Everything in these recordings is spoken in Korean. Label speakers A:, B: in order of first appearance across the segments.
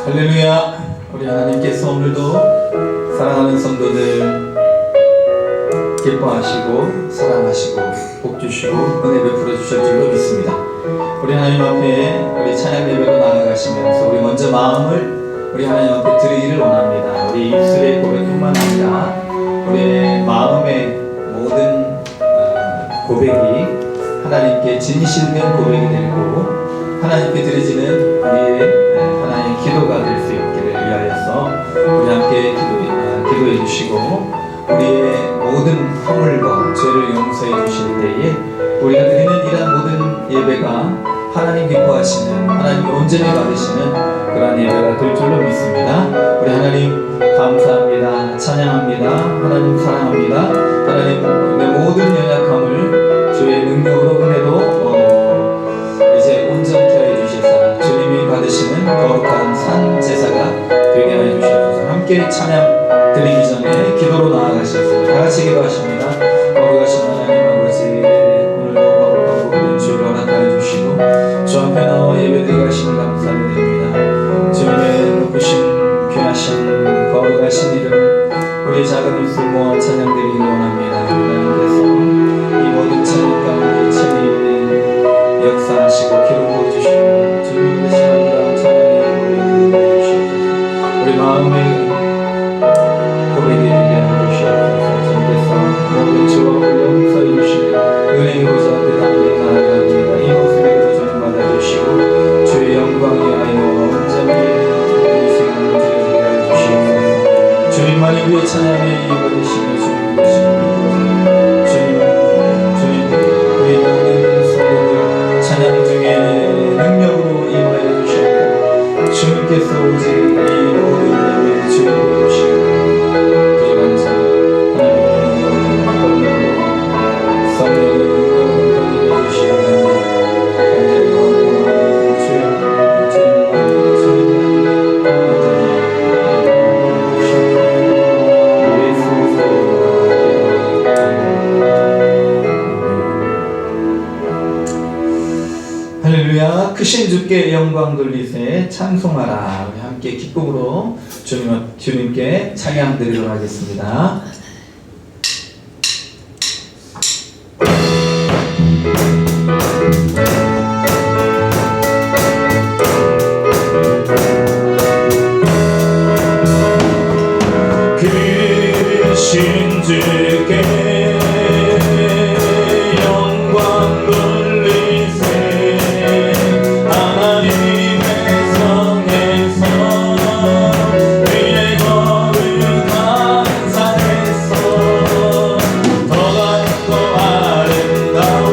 A: 할렐루야. 우리 하나님께서 오늘도 사랑하는 성도들 기뻐하시고 사랑하시고 복 주시고 은혜 베풀어 주실 줄로 믿습니다. 우리 하나님 앞에 우리 찬양 예배로 나아가시면서 우리 먼저 마음을 우리 하나님 앞에 드리기를 원합니다. 우리 입술의 고백뿐만 아니라 우리의 마음의 모든 고백이 하나님께 진실된 고백이 되고 하나님께 드려지는 우리의 하나님의 기도가 될 수 있기를 위하여서 우리 함께 기도해 주시고 우리의 모든 허물과 죄를 용서해 주실 때에 우리가 드리는 이러한 모든 예배가 하나님 기뻐하시는 하나님 온전히 받으시는 그러한 예배가 될 줄로 믿습니다. 우리 하나님 감사합니다. 찬양합니다. 하나님 사랑합니다. 하나님 내 모든 연약함을 주의 능력으로 은혜로 이제 온전케 하여 주시사 주님이 받으시는 거룩한 산 제사가 되게 하여 주시옵소서. 함께 찬양 드리기 전에 기도로 나아가시겠습니다. 다 같이 기도하십니다. 거룩하신 하나님 아버지, 오늘도 거룩하고 모든 주를 허락하여 주시고 주 앞에 나와 예배드리게 하심을 감사하게 됩니다. 주님의 높으신 귀하신 거룩하신 이름 우리 작은 입술 모아 찬양드리기 원합니다. 하나님께서 이 모든 찬양 가운데 참여해 역사하시고 기록 부어주시고 주님의 대신 아름다운 찬양의 고백을 부어주시옵소서. 우리 마음의 고백이 되게 하여 주시옵소서. 주님께서 모든 죄와 용서해 주시는 은혜의 보좌 앞에 담대 나아갑니다. 이 모습이 그저 주님 받아주시고 주의 영광 위하여 온전히 이 시간을 드리게 하여 주시옵소서. 주님만이 우리의 찬양의 이유가 되시며 주님 되시옵소서. 주님 우리 모든 성도들 찬양 중에 능력으로 임하여 주시옵고 주님께서 오직 이 모든 예배에 주님을 주시고 주관자 하나님의 영광을 성령의 영광을 더하여 주시옵소서. 간절히 원하는 주님만이 주님만이 온전히 주시옵소서. 예수의 할렐루야. 크신 주께 영광 돌리세 찬송하라. 우리 함께 기쁨으로 주님께 찬양 드리도록 하겠습니다.
B: 크신 주께 영광 돌리세 하나님의 성에서 그의 거룩한 산에서 더 강고 아름다워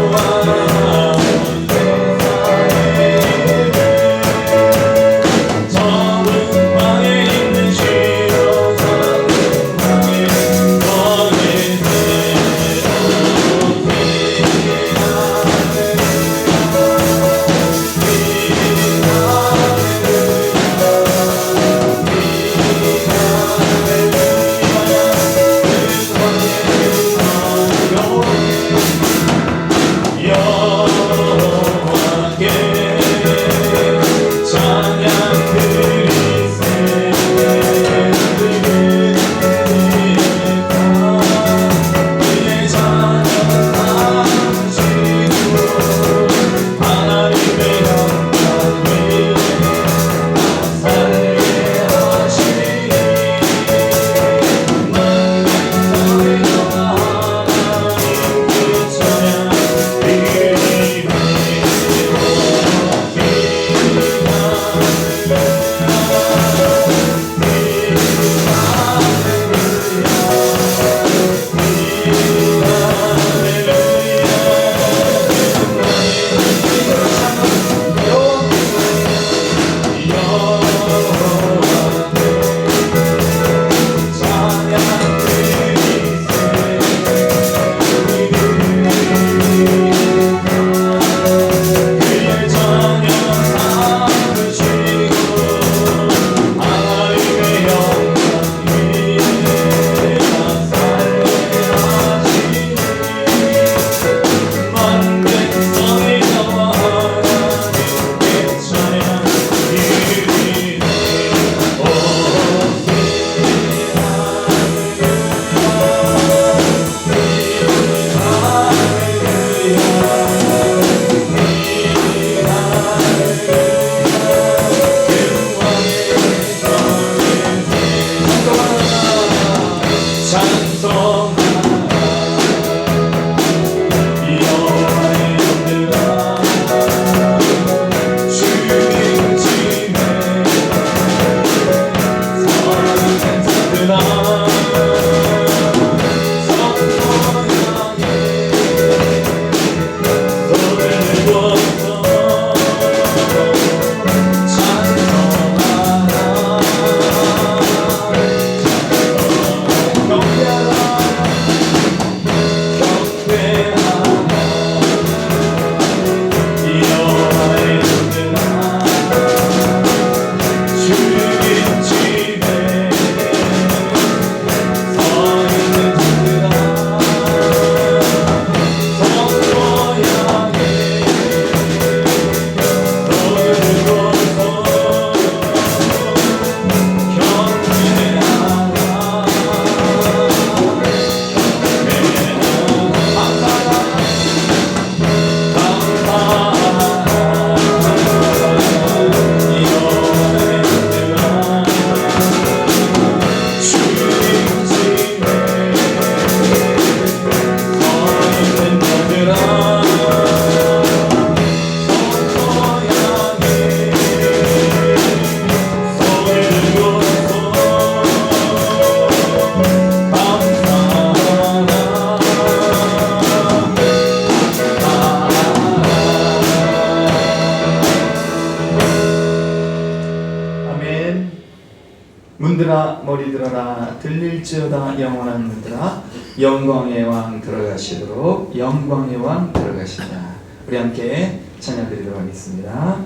A: 문들아 머리 들어라 들릴지어다 영원한 문들아 영광의 왕 들어가시도록 영광의 왕 들어가시다. 우리 함께 찬양 드리도록 하겠습니다.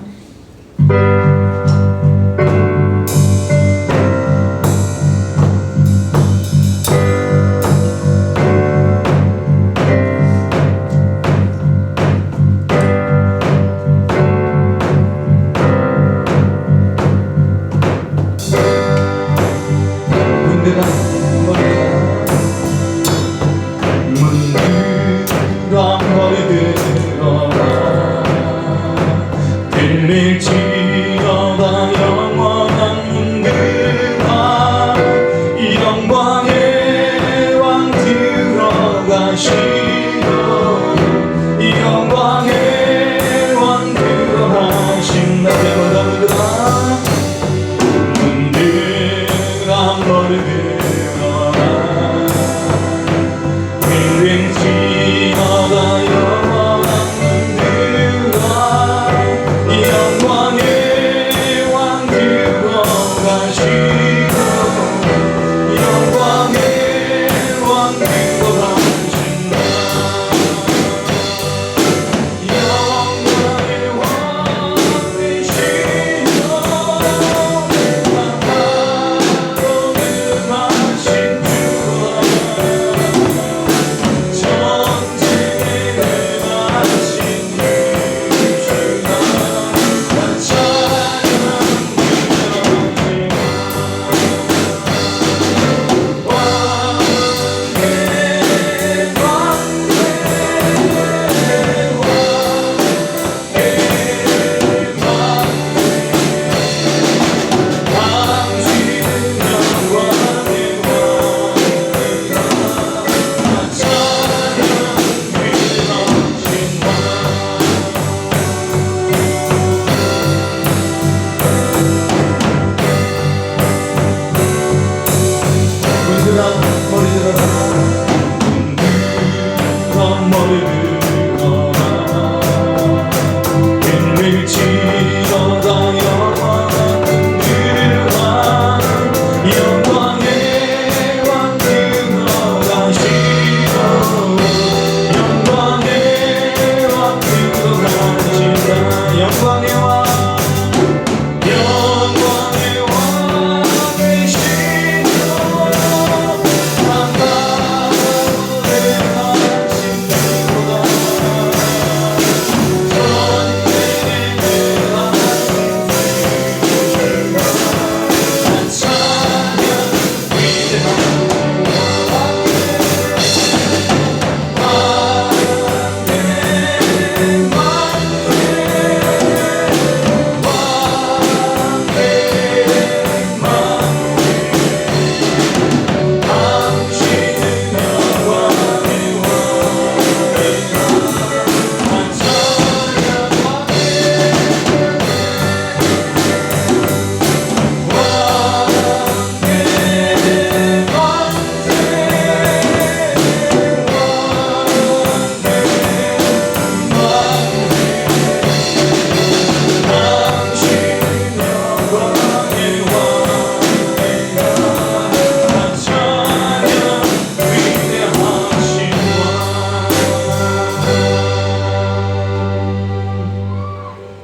B: 문들아 머리 들어라 들릴지어다 영원한 문들아 영광의 왕 들어가시고 영광의 왕 들어가신다. 문들아 머리 들어라 들릴지어다 영원한 문들아 영광의 왕 들어가시고 영광의 왕 들어가신다. 영광의 왕 되시고 거듭나신 주와 전쟁에 대하신 주가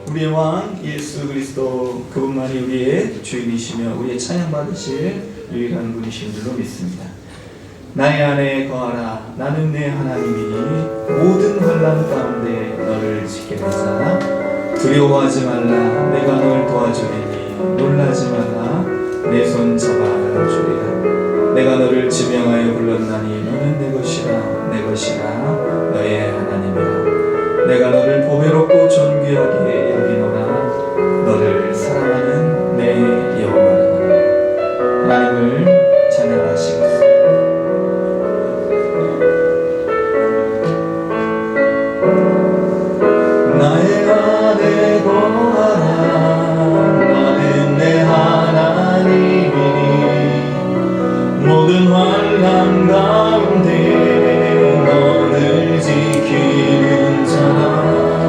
A: 우리의 왕 예수 그리스도 그분만이 우리의 주인이시며 우리의 찬양받으실 유일한 분이신 줄로 믿습니다. 나의 안에 거하라 나는 내 하나님이니 모든 환난 가운데 너를 지키리라. 두려워하지 말라 내가 너를 도와주리니 놀라지 말라 내 손 잡아 안아주리라. 내가 너를 지명하여 불렀나니 너는 내 것이라 내 것이라 너의 하나님이라. 내가 너를 보배롭고 존귀하게 여기노라 너를 사랑하는 내 여호와라. 하나님을 찬양하시고 나의 안에 거하라 나는 내 하나님이니 모든 환난 가운데 너를 지키는 자라.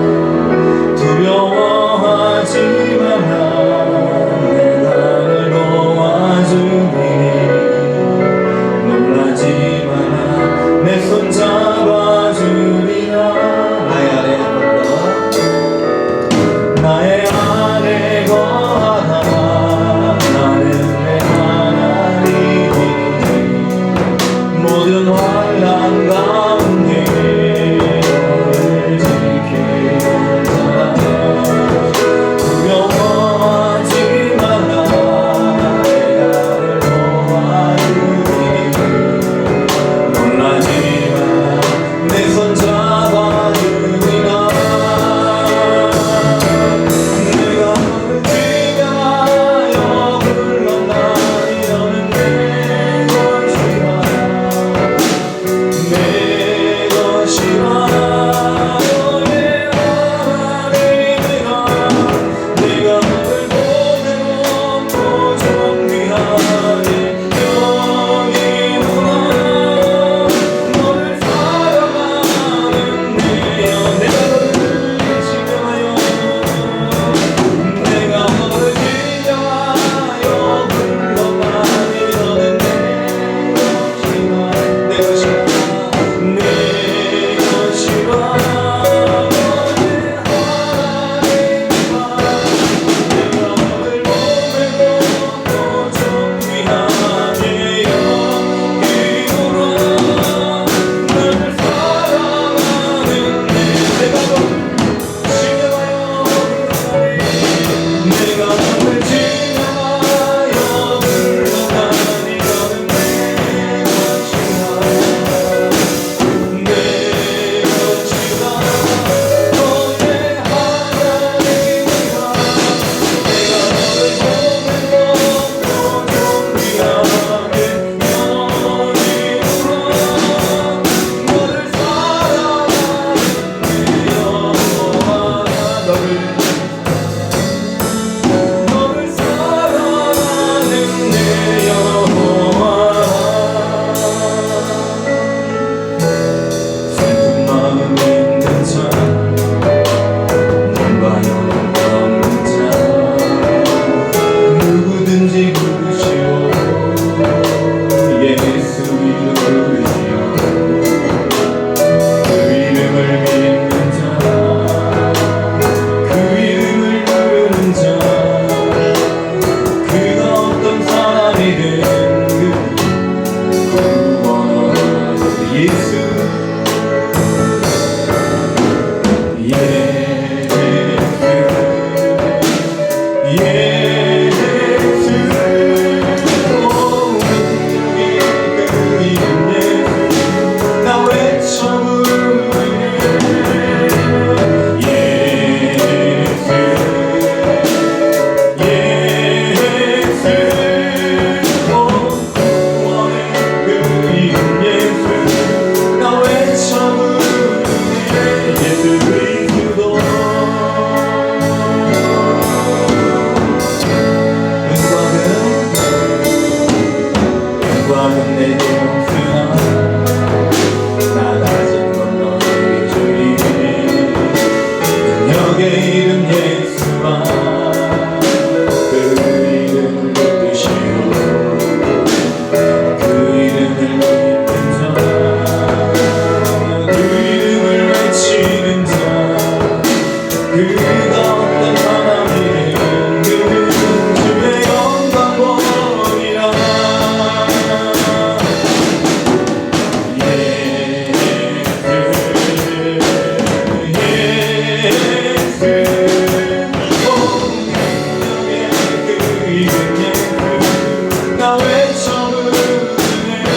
B: 나 외쳐 부르네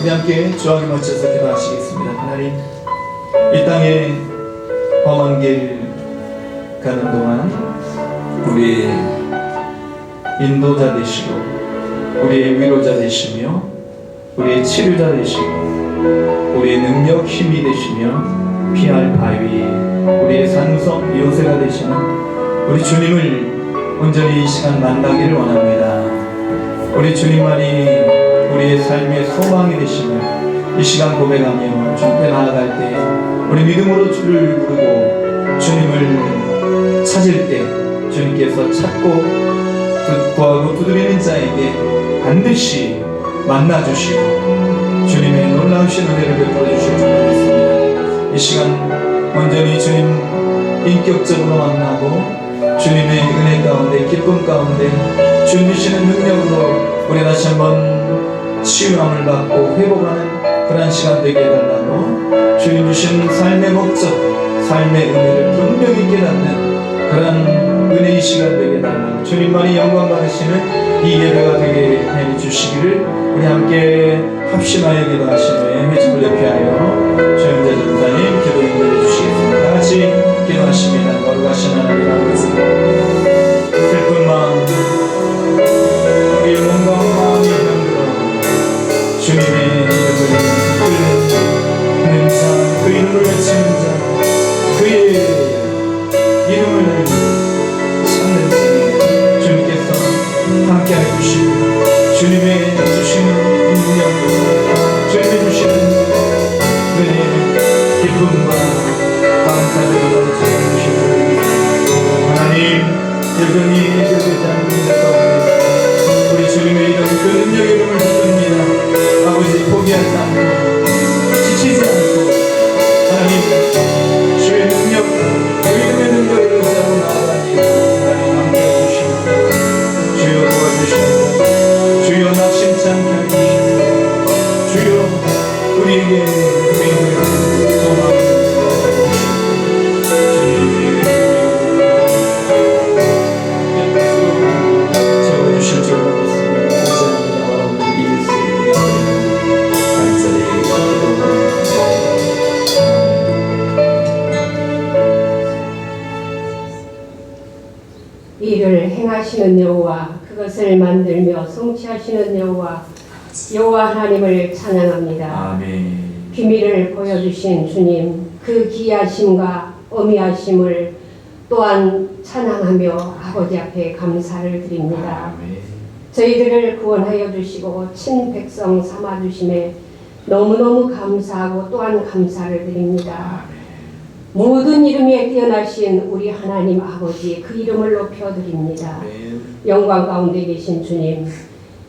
A: 우리 함께 주왕에 맞춰서 기도하시겠습니다. 하나님, 이 땅에 험한 길 가는 동안 우리 인도자 되시고 우리의 위로자 되시며 우리의 치료자 되시고 우리의 능력 힘이 되시며 피할 바위 우리의 산성 요새가 되시는 우리 주님을 온전히 이 시간 만나기를 원합니다. 우리 주님만이 우리의 삶의 소망이 되시며 이 시간 고백하며 주님께 나아갈 때 우리 믿음으로 주를 부르고 주님을 찾을 때 주님께서 찾고 구하고 두드리는 자에게 반드시 만나주시고 주님의 놀라우신 은혜를 베풀어 주실 줄 믿습니다. 이 시간 온전히 주님 인격적으로 만나고 주님의 은혜 가운데 기쁨 가운데 주님 주시는 능력으로 우리 다시 한번 치유함을 받고 회복하는 그런 시간 되게 해달라고 주님 주신 삶의 목적 삶의 은혜를 분명히 깨닫는 그런 은혜의 시간 되게 해달라고 주님만이 영광 받으시는 이 예배가 되게 해주시기를 우리 함께 합심하여 기도하시며 회중을 대표하여 조영자 전사님 기도 인도해 주시겠습니다. 다 같이 기도하십니다. 거룩하신 하나님 아버지 슬픈 마음 우리의 몸과 마음이 병들어 주님의 이름을 부르는 자, 그 이름을 외치는 자, 그의 이름을 찾는 자에게 주님께서 함께하여 주시고 주님의 주시는 능력으로 주님의 주시는 은혜의 기쁨과 감사를
C: 일을 행하시는 여호와, 그것을 만들며 성취하시는 여호와 하나님을 찬양합니다.
A: 아멘.
C: 비밀을 보여주신 주님, 그 기이하심과 어미하심을 또한 찬양하며 아버지 앞에 감사를 드립니다.
A: 아멘.
C: 저희들을 구원하여 주시고 친백성 삼아 주심에 너무너무 감사하고 또한 감사를 드립니다. 모든 이름에 뛰어나신 우리 하나님 아버지, 그 이름을 높여드립니다.
A: 아멘.
C: 영광 가운데 계신 주님,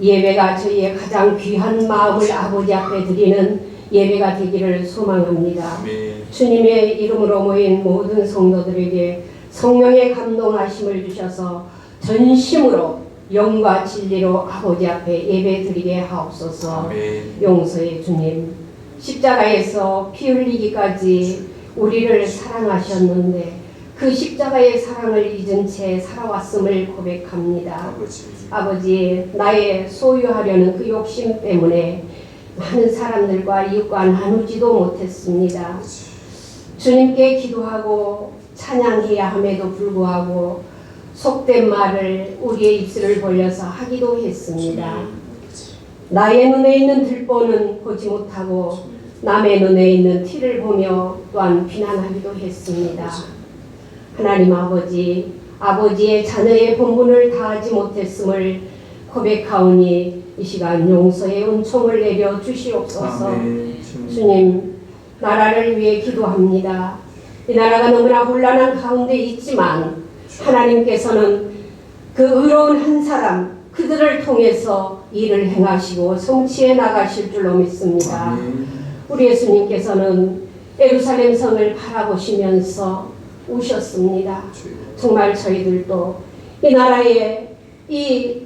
C: 예배가 저희의 가장 귀한 마음을 아버지 앞에 드리는 예배가 되기를 소망합니다.
A: 아멘.
C: 주님의 이름으로 모인 모든 성도들에게 성령의 감동하심을 주셔서 전심으로 영과 진리로 아버지 앞에 예배 드리게 하옵소서.
A: 아멘.
C: 용서의 주님, 십자가에서 피 흘리기까지 우리를 사랑하셨는데 그 십자가의 사랑을 잊은 채 살아왔음을 고백합니다. 아버지, 나의 소유하려는 그 욕심 때문에 많은 사람들과 이웃과 나누지도 못했습니다. 주님께 기도하고 찬양해야 함에도 불구하고 속된 말을 우리의 입술을 벌려서 하기도 했습니다. 나의 눈에 있는 들보는 보지 못하고 남의 눈에 있는 티를 보며 또한 비난하기도 했습니다. 하나님 아버지, 아버지의 자녀의 본분을 다하지 못했음을 고백하오니 이 시간 용서의 은총을 내려 주시옵소서.
A: 아멘.
C: 주님, 나라를 위해 기도합니다. 이 나라가 너무나 혼란한 가운데 있지만 하나님께서는 그 의로운 한 사람, 그들을 통해서 일을 행하시고 성취해 나가실 줄로 믿습니다.
A: 아멘.
C: 우리 예수님께서는 예루살렘 성을 바라보시면서 우셨습니다. 정말 저희들도 이 나라의 이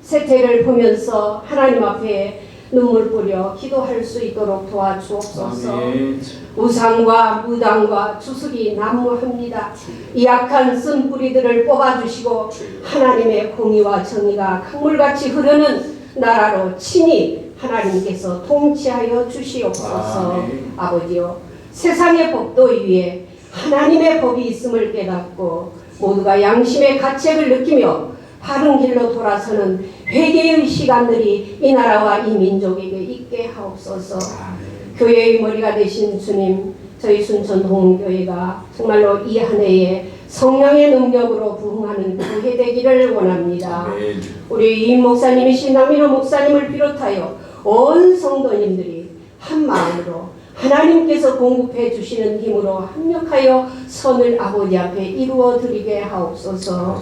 C: 세태를 보면서 하나님 앞에 눈물 뿌려 기도할 수 있도록 도와주옵소서.
A: 아멘.
C: 우상과 무당과 주술이 난무합니다. 이 약한 쓴 뿌리들을 뽑아주시고 하나님의 공의와 정의가 강물같이 흐르는 나라로 친히 하나님께서 통치하여 주시옵소서.
A: 아멘.
C: 아버지요, 세상의 법도 위에 하나님의 법이 있음을 깨닫고 모두가 양심의 가책을 느끼며 바른 길로 돌아서는 회개의 시간들이 이 나라와 이 민족에게 있게 하옵소서. 교회의 머리가 되신 주님, 저희 순천 동교회가 정말로 이 한 해에 성령의 능력으로 부흥하는 교회 되기를 원합니다.
A: 아멘.
C: 우리 이임 목사님이신 남인호 목사님을 비롯하여 온 성도님들이 한 마음으로 하나님께서 공급해 주시는 힘으로 합력하여 선을 아버지 앞에 이루어 드리게 하옵소서.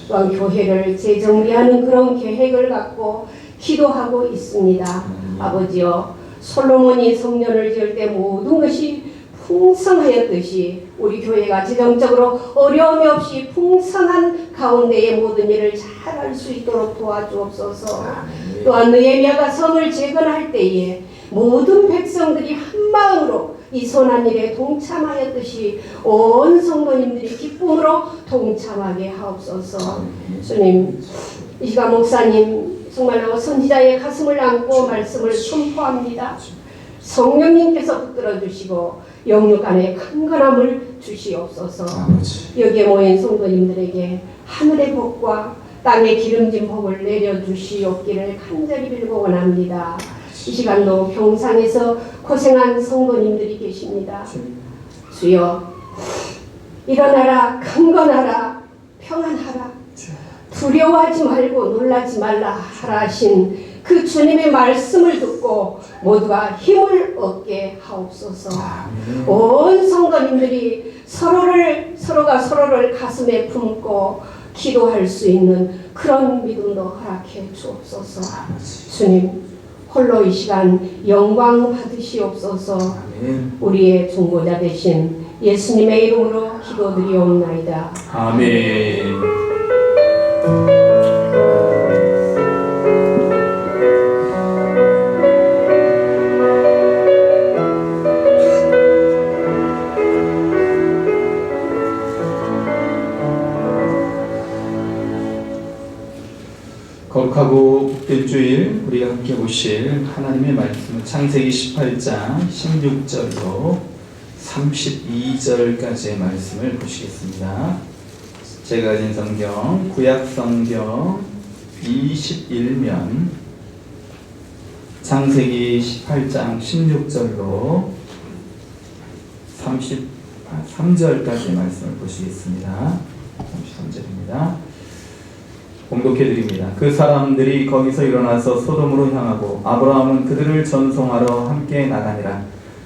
C: 또한 교회를 재정비하는 그런 계획을 갖고 기도하고 있습니다. 아버지여, 솔로몬이 성전을 지을 때 모든 것이 풍성하였듯이 우리 교회가 재정적으로 어려움이 없이 풍성한 가운데에 모든 일을 잘할 수 있도록 도와주옵소서. 또한 느헤미야가 성을 재건할 때에 모든 백성들이 한 마음으로 이 선한 일에 동참하였듯이 온 성도님들이 기쁨으로 동참하게 하옵소서. 주님, 이 시간 목사님 정말로 선지자의 가슴을 안고 말씀을 선포합니다. 성령님께서 붙들어 주시고 영육 안에 강건함을 주시옵소서. 여기에 모인 성도님들에게 하늘의 복과 땅의 기름진 복을 내려주시옵기를 간절히 빌고 원합니다. 이 시간도 병상에서 고생한 성도님들이 계십니다. 주여, 일어나라, 강건하라, 평안하라, 두려워하지 말고 놀라지 말라 하라 하신 그 주님의 말씀을 듣고 모두가 힘을 얻게 하옵소서. 온 성도님들이 서로가 서로를 가슴에 품고 기도할 수 있는 그런 믿음도 허락해 주옵소서. 주님, 홀로 이 시간 영광 받으시옵소서. 우리의 중보자 되신 예수님의 이름으로 기도드리옵나이다.
A: 아멘. 거룩하고 복된 주일 우리가 함께 보실 하나님의 말씀은 창세기 18장 16절로 32절까지의 말씀을 보시겠습니다. 제가 가진 성경 구약 성경 21면 창세기 18장 16절로 33절까지 말씀을 보시겠습니다. 33절입니다. 공독해드립니다. 그 사람들이 거기서 일어나서 소돔으로 향하고 아브라함은 그들을 전송하러 함께 나가니라.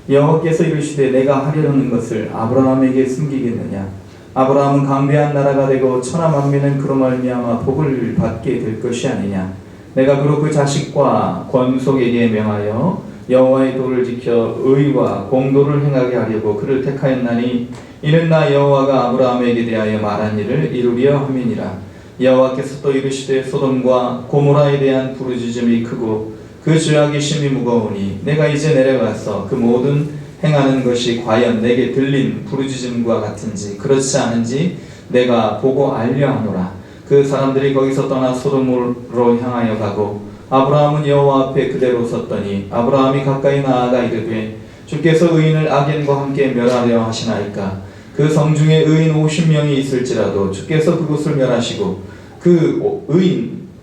A: 여호와께서 이르시되 내가 하려는 것을 아브라함에게 숨기겠느냐. 아브라함은 강대한 나라가 되고 천하 만민은 그로 말미암아 복을 받게 될 것이 아니냐. 내가 그로 그 자식과 권속에게 명하여 여호와의 도를 지켜 의와 공도를 행하게 하려고 그를 택하였나니 이는 나 여호와가 아브라함에게 대하여 말한 일을 이루려 함이니라. 여호와께서 또 이르시되 소돔과 고모라에 대한 부르짖음이 크고 그 죄악이 심히 무거우니 내가 이제 내려가서 그 모든 행하는 것이 과연 내게 들린 부르짖음과 같은지 그렇지 않은지 내가 보고 알려 하노라. 그 사람들이 거기서 떠나 소돔으로 향하여 가고 아브라함은 여호와 앞에 그대로 섰더니 아브라함이 가까이 나아가 이르되 주께서 의인을 악인과 함께 멸하려 하시나이까. 그 성중에 의인 50명이 있을지라도 주께서 그곳을 멸하시고 그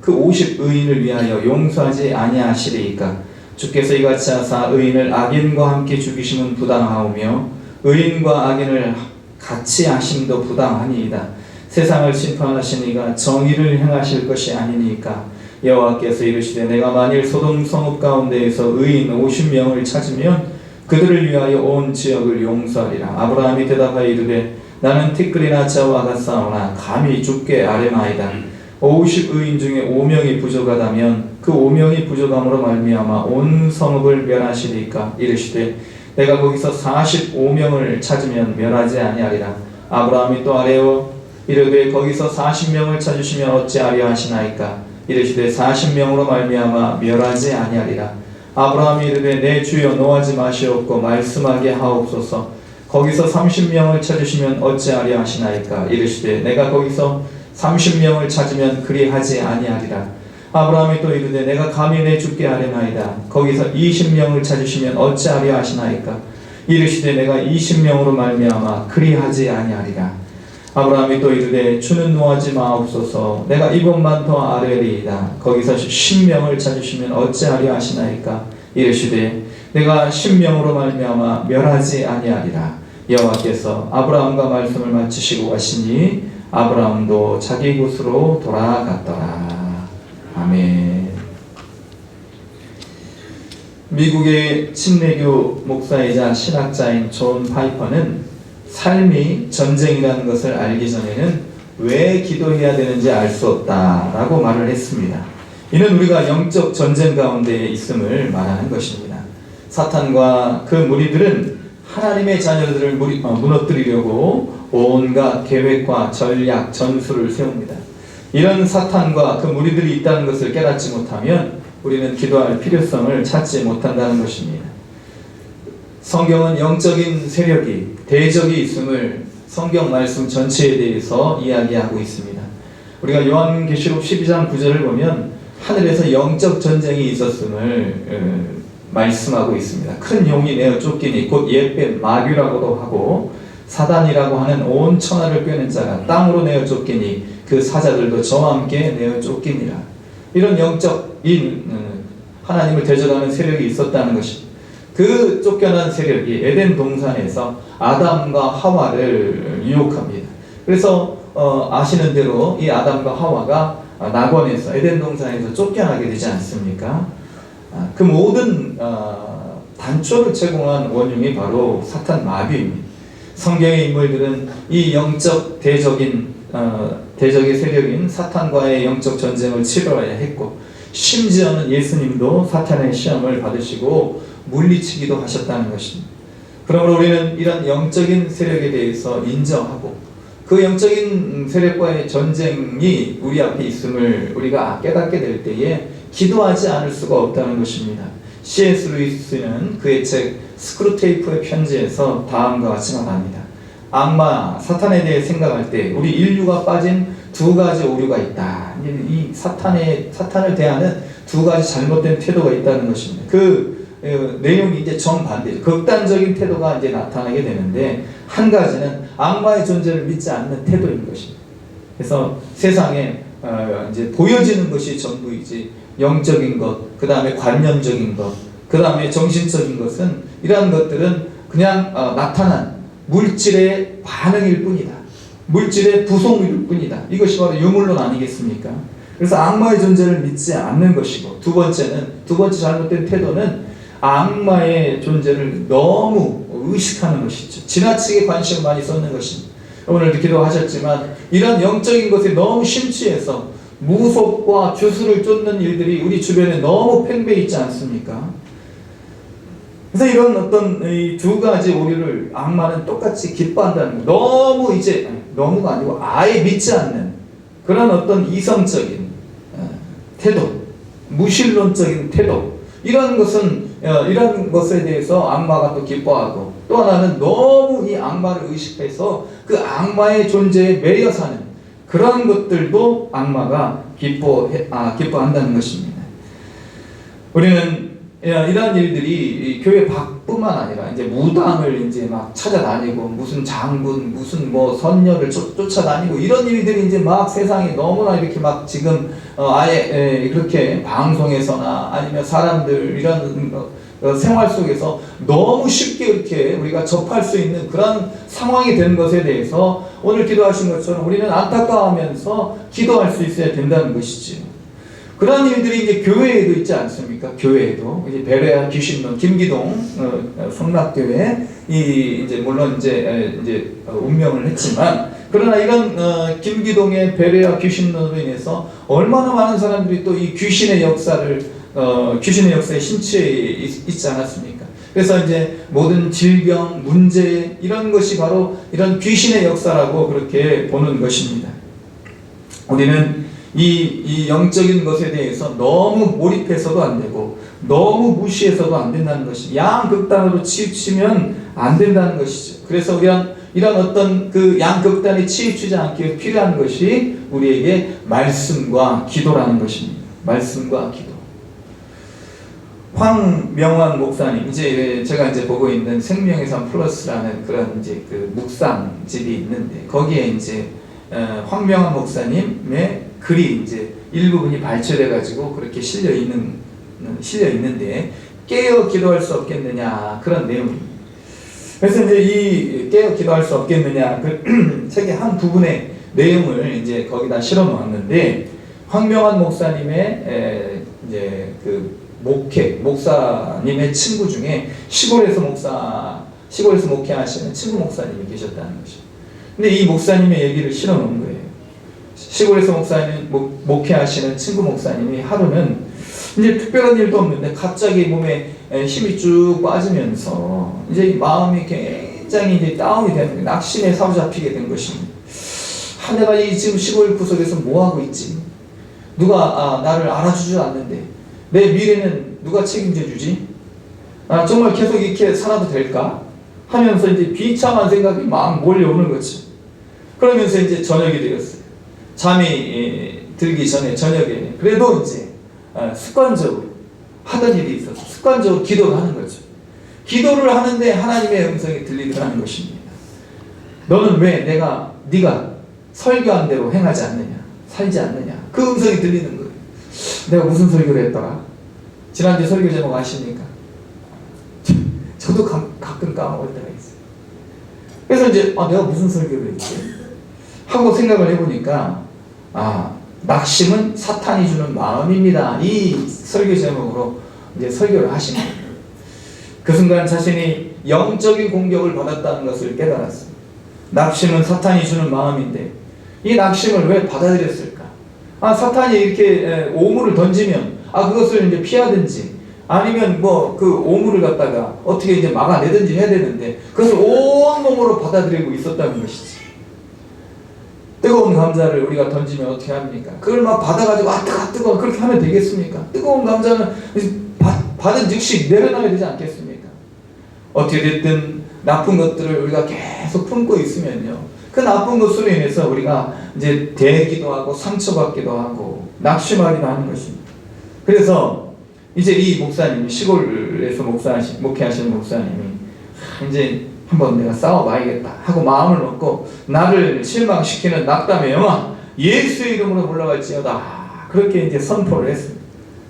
A: 50의인을 위하여 용서하지 아니하시리이까. 주께서 이같이 하사 의인을 악인과 함께 죽이심은 부당하오며 의인과 악인을 같이 하심도 부당하니이다. 세상을 심판하시니가 정의를 행하실 것이 아니니까. 여호와께서 이르시되 내가 만일 소돔 성읍 가운데에서 의인 50명을 찾으면 그들을 위하여 온 지역을 용서하리라. 아브라함이 대답하여 이르되 나는 티끌이나 자와 같사오나 감히 죽게 아뢰마이다. 50의인 중에 5명이 부족하다면 그 5명이 부족함으로 말미암아 온 성읍을 멸하시리까. 이르시되 내가 거기서 45명을 찾으면 멸하지 아니하리라. 아브라함이 또 아뢰어 이르되 거기서 40명을 찾으시면 어찌하려 하시나이까. 이르시되 40명으로 말미암아 멸하지 아니하리라. 아브라함이 이르되 내 주여 노하지 마시옵고 말씀하게 하옵소서. 거기서 30명을 찾으시면 어찌하려 하시나이까. 이르시되 내가 거기서 30명을 찾으면 그리하지 아니하리라. 아브라함이 또 이르되 내가 감히 내 주께 아뢰나이다. 거기서 20명을 찾으시면 어찌하려 하시나이까. 이르시되 내가 20명으로 말미암아 그리하지 아니하리라. 아브라함이 또 이르되 주는 노하지 마옵소서. 내가 이것만 더 아뢰리이다. 거기서 10명을 찾으시면 어찌하려 하시나이까. 이르시되 내가 10명으로 말미암아 멸하지 아니하리라. 여호와께서 아브라함과 말씀을 마치시고 가시니 아브라함도 자기 곳으로 돌아갔더라. 아멘. 미국의 침례교 목사이자 신학자인 존 파이퍼는 삶이 전쟁이라는 것을 알기 전에는 왜 기도해야 되는지 알 수 없다라고 말을 했습니다. 이는 우리가 영적 전쟁 가운데 있음을 말하는 것입니다. 사탄과 그 무리들은 하나님의 자녀들을 무너뜨리려고 온갖 계획과 전략, 전술을 세웁니다. 이런 사탄과 그 무리들이 있다는 것을 깨닫지 못하면 우리는 기도할 필요성을 찾지 못한다는 것입니다. 성경은 영적인 세력이, 대적이 있음을 성경 말씀 전체에 대해서 이야기하고 있습니다. 우리가 요한계시록 12장 9절을 보면 하늘에서 영적 전쟁이 있었음을 말씀하고 있습니다. 큰 용이 내어 쫓기니 곧 옛뱀 마귀라고도 하고 사단이라고 하는 온 천하를 꿰는 자가 땅으로 내어 쫓기니 그 사자들도 저와 함께 내어 쫓기니라. 이런 영적인 하나님을 대적하는 세력이 있었다는 것입니다. 그 쫓겨난 세력이 에덴 동산에서 아담과 하와를 유혹합니다. 그래서 아시는 대로 이 아담과 하와가 낙원에서 에덴 동산에서 쫓겨나게 되지 않습니까? 그 모든 단초를 제공한 원흉이 바로 사탄 마귀입니다. 성경의 인물들은 이 영적 대적의 세력인 사탄과의 영적 전쟁을 치러야 했고, 심지어는 예수님도 사탄의 시험을 받으시고 물리치기도 하셨다는 것입니다. 그러므로 우리는 이런 영적인 세력에 대해서 인정하고 그 영적인 세력과의 전쟁이 우리 앞에 있음을 우리가 깨닫게 될 때에 기도하지 않을 수가 없다는 것입니다. C.S. 루이스는 그의 책 스크루테이프의 편지에서 다음과 같이 말합니다. 악마, 사탄에 대해 생각할 때 우리 인류가 빠진 두 가지 오류가 있다. 이 사탄을 대하는 두 가지 잘못된 태도가 있다는 것입니다. 그 내용이 이제 정반대, 극단적인 태도가 이제 나타나게 되는데, 한 가지는 악마의 존재를 믿지 않는 태도인 것입니다. 그래서 세상에 이제 보여지는 것이 전부이지 영적인 것, 그 다음에 관념적인 것, 그 다음에 정신적인 것은 이러한 것들은 그냥 나타난 물질의 반응일 뿐이다. 물질의 부속일 뿐이다. 이것이 바로 유물론 아니겠습니까? 그래서 악마의 존재를 믿지 않는 것이고, 두 번째 잘못된 태도는 악마의 존재를 너무 의식하는 것이죠. 지나치게 관심을 많이 쏟는 것입니다. 오늘도 기도하셨지만 이런 영적인 것에 너무 심취해서 무속과 주술을 쫓는 일들이 우리 주변에 너무 팽배해 있지 않습니까? 그래서 이런 어떤 이 두 가지 오류를 악마는 똑같이 기뻐한다는 거. 너무 이제 너무가 아니고 아예 믿지 않는 그런 어떤 이성적인 태도, 무신론적인 태도, 이런 것에 대해서 악마가 또 기뻐하고, 또 하나는 너무 이 악마를 의식해서 그 악마의 존재에 매여 사는 그런 것들도 악마가 기뻐한다는 것입니다. 우리는 이러한 일들이 교회 밖뿐만 아니라 이제 무당을 이제 막 찾아다니고, 무슨 장군, 무슨 뭐 선녀를 쫓아다니고, 이런 일들이 이제 막 세상에 너무나 이렇게 막 지금 아예 이렇게 방송에서나 아니면 사람들 이런 생활 속에서 너무 쉽게 이렇게 우리가 접할 수 있는 그런 상황이 된 것에 대해서 오늘 기도하신 것처럼 우리는 안타까워하면서 기도할 수 있어야 된다는 것이지요. 그런 일들이 이제 교회에도 있지 않습니까? 교회에도 이제 베레아 귀신론 김기동 성락교회 이제 물론 이제 운명을 했지만, 그러나 이런 김기동의 베레아 귀신론으로 인해서 얼마나 많은 사람들이 또 이 귀신의 역사에 심취해 있지 않았습니까? 그래서 이제 모든 질병, 문제 이런 것이 바로 이런 귀신의 역사라고 그렇게 보는 것입니다. 우리는 이 영적인 것에 대해서 너무 몰입해서도 안 되고 너무 무시해서도 안 된다는 것이, 양극단으로 치우치면 안 된다는 것이죠. 그래서 이런 어떤 그 양극단에 치우치지 않게 필요한 것이 우리에게 말씀과 기도라는 것입니다. 말씀과 기도. 황명환 목사님, 이제 제가 이제 보고 있는 생명의 삶 플러스라는 그런 이제 그 묵상집이 있는데, 거기에 이제 황명환 목사님의 글이 이제 일부분이 발췌돼 가지고 그렇게 실려 있는데, 깨어 기도할 수 없겠느냐, 그런 내용입니다. 그래서 이제 이 깨어 기도할 수 없겠느냐 그 책의 한 부분의 내용을 이제 거기다 실어 놓았는데, 황명환 목사님의 이제 그 목사님의 친구 중에 시골에서 목회하시는 친구 목사님이 계셨다는 것이죠. 근데 이 목사님의 얘기를 실어 놓은 거예요. 시골에서 목회하시는 친구 목사님이 하루는 이제 특별한 일도 없는데 갑자기 몸에 힘이 쭉 빠지면서 이제 마음이 굉장히 이제 다운이 되는 거예요. 낙심에 사로잡히게 된 것입니다. 내가 이 지금 시골 구석에서 뭐 하고 있지? 누가 나를 알아주지 않는데 내 미래는 누가 책임져 주지? 정말 계속 이렇게 살아도 될까? 하면서 이제 비참한 생각이 막 몰려오는 거죠. 그러면서 이제 저녁이 되었어요. 잠이 들기 전에 저녁에 그래도 이제 습관적으로 하던 일이 있어서 습관적으로 기도를 하는 거죠. 기도를 하는데 하나님의 음성이 들리더라는 것입니다. 너는 왜 네가 설교한 대로 행하지 않느냐, 살지 않느냐, 그 음성이 들리는 거예요. 내가 무슨 설교를 했더라? 지난주 설교 제목 아십니까? 저도 가끔 까먹을 때가 있어요. 그래서 이제 내가 무슨 설교를 했지? 하고 생각을 해보니까 낙심은 사탄이 주는 마음입니다. 이 설교 제목으로 이제 설교를 하신 거예요. 그 순간 자신이 영적인 공격을 받았다는 것을 깨달았습니다. 낙심은 사탄이 주는 마음인데 이 낙심을 왜 받아들였을까? 사탄이 이렇게 오물을 던지면 그것을 이제 피하든지 아니면 뭐 그 오물을 갖다가 어떻게 이제 막아내든지 해야 되는데 그것을 온몸으로 받아들이고 있었다는 것이지. 뜨거운 감자를 우리가 던지면 어떻게 합니까? 그걸 막 받아가지고 뜨거워 그렇게 하면 되겠습니까? 뜨거운 감자는 받은 즉시 내려놔야 되지 않겠습니까? 어떻게 됐든 나쁜 것들을 우리가 계속 품고 있으면요, 그 나쁜 것으로 인해서 우리가 이제 대기도 하고 상처받기도 하고 낙심하기도 하는 것입니다. 그래서 이제 이 목사님이 시골에서 목회하시는 목사님이 이제 한번 내가 싸워봐야겠다 하고 마음을 먹고 나를 실망시키는 낙담의 영화 예수의 이름으로 물러갈지어다. 그렇게 이제 선포를 했습니다.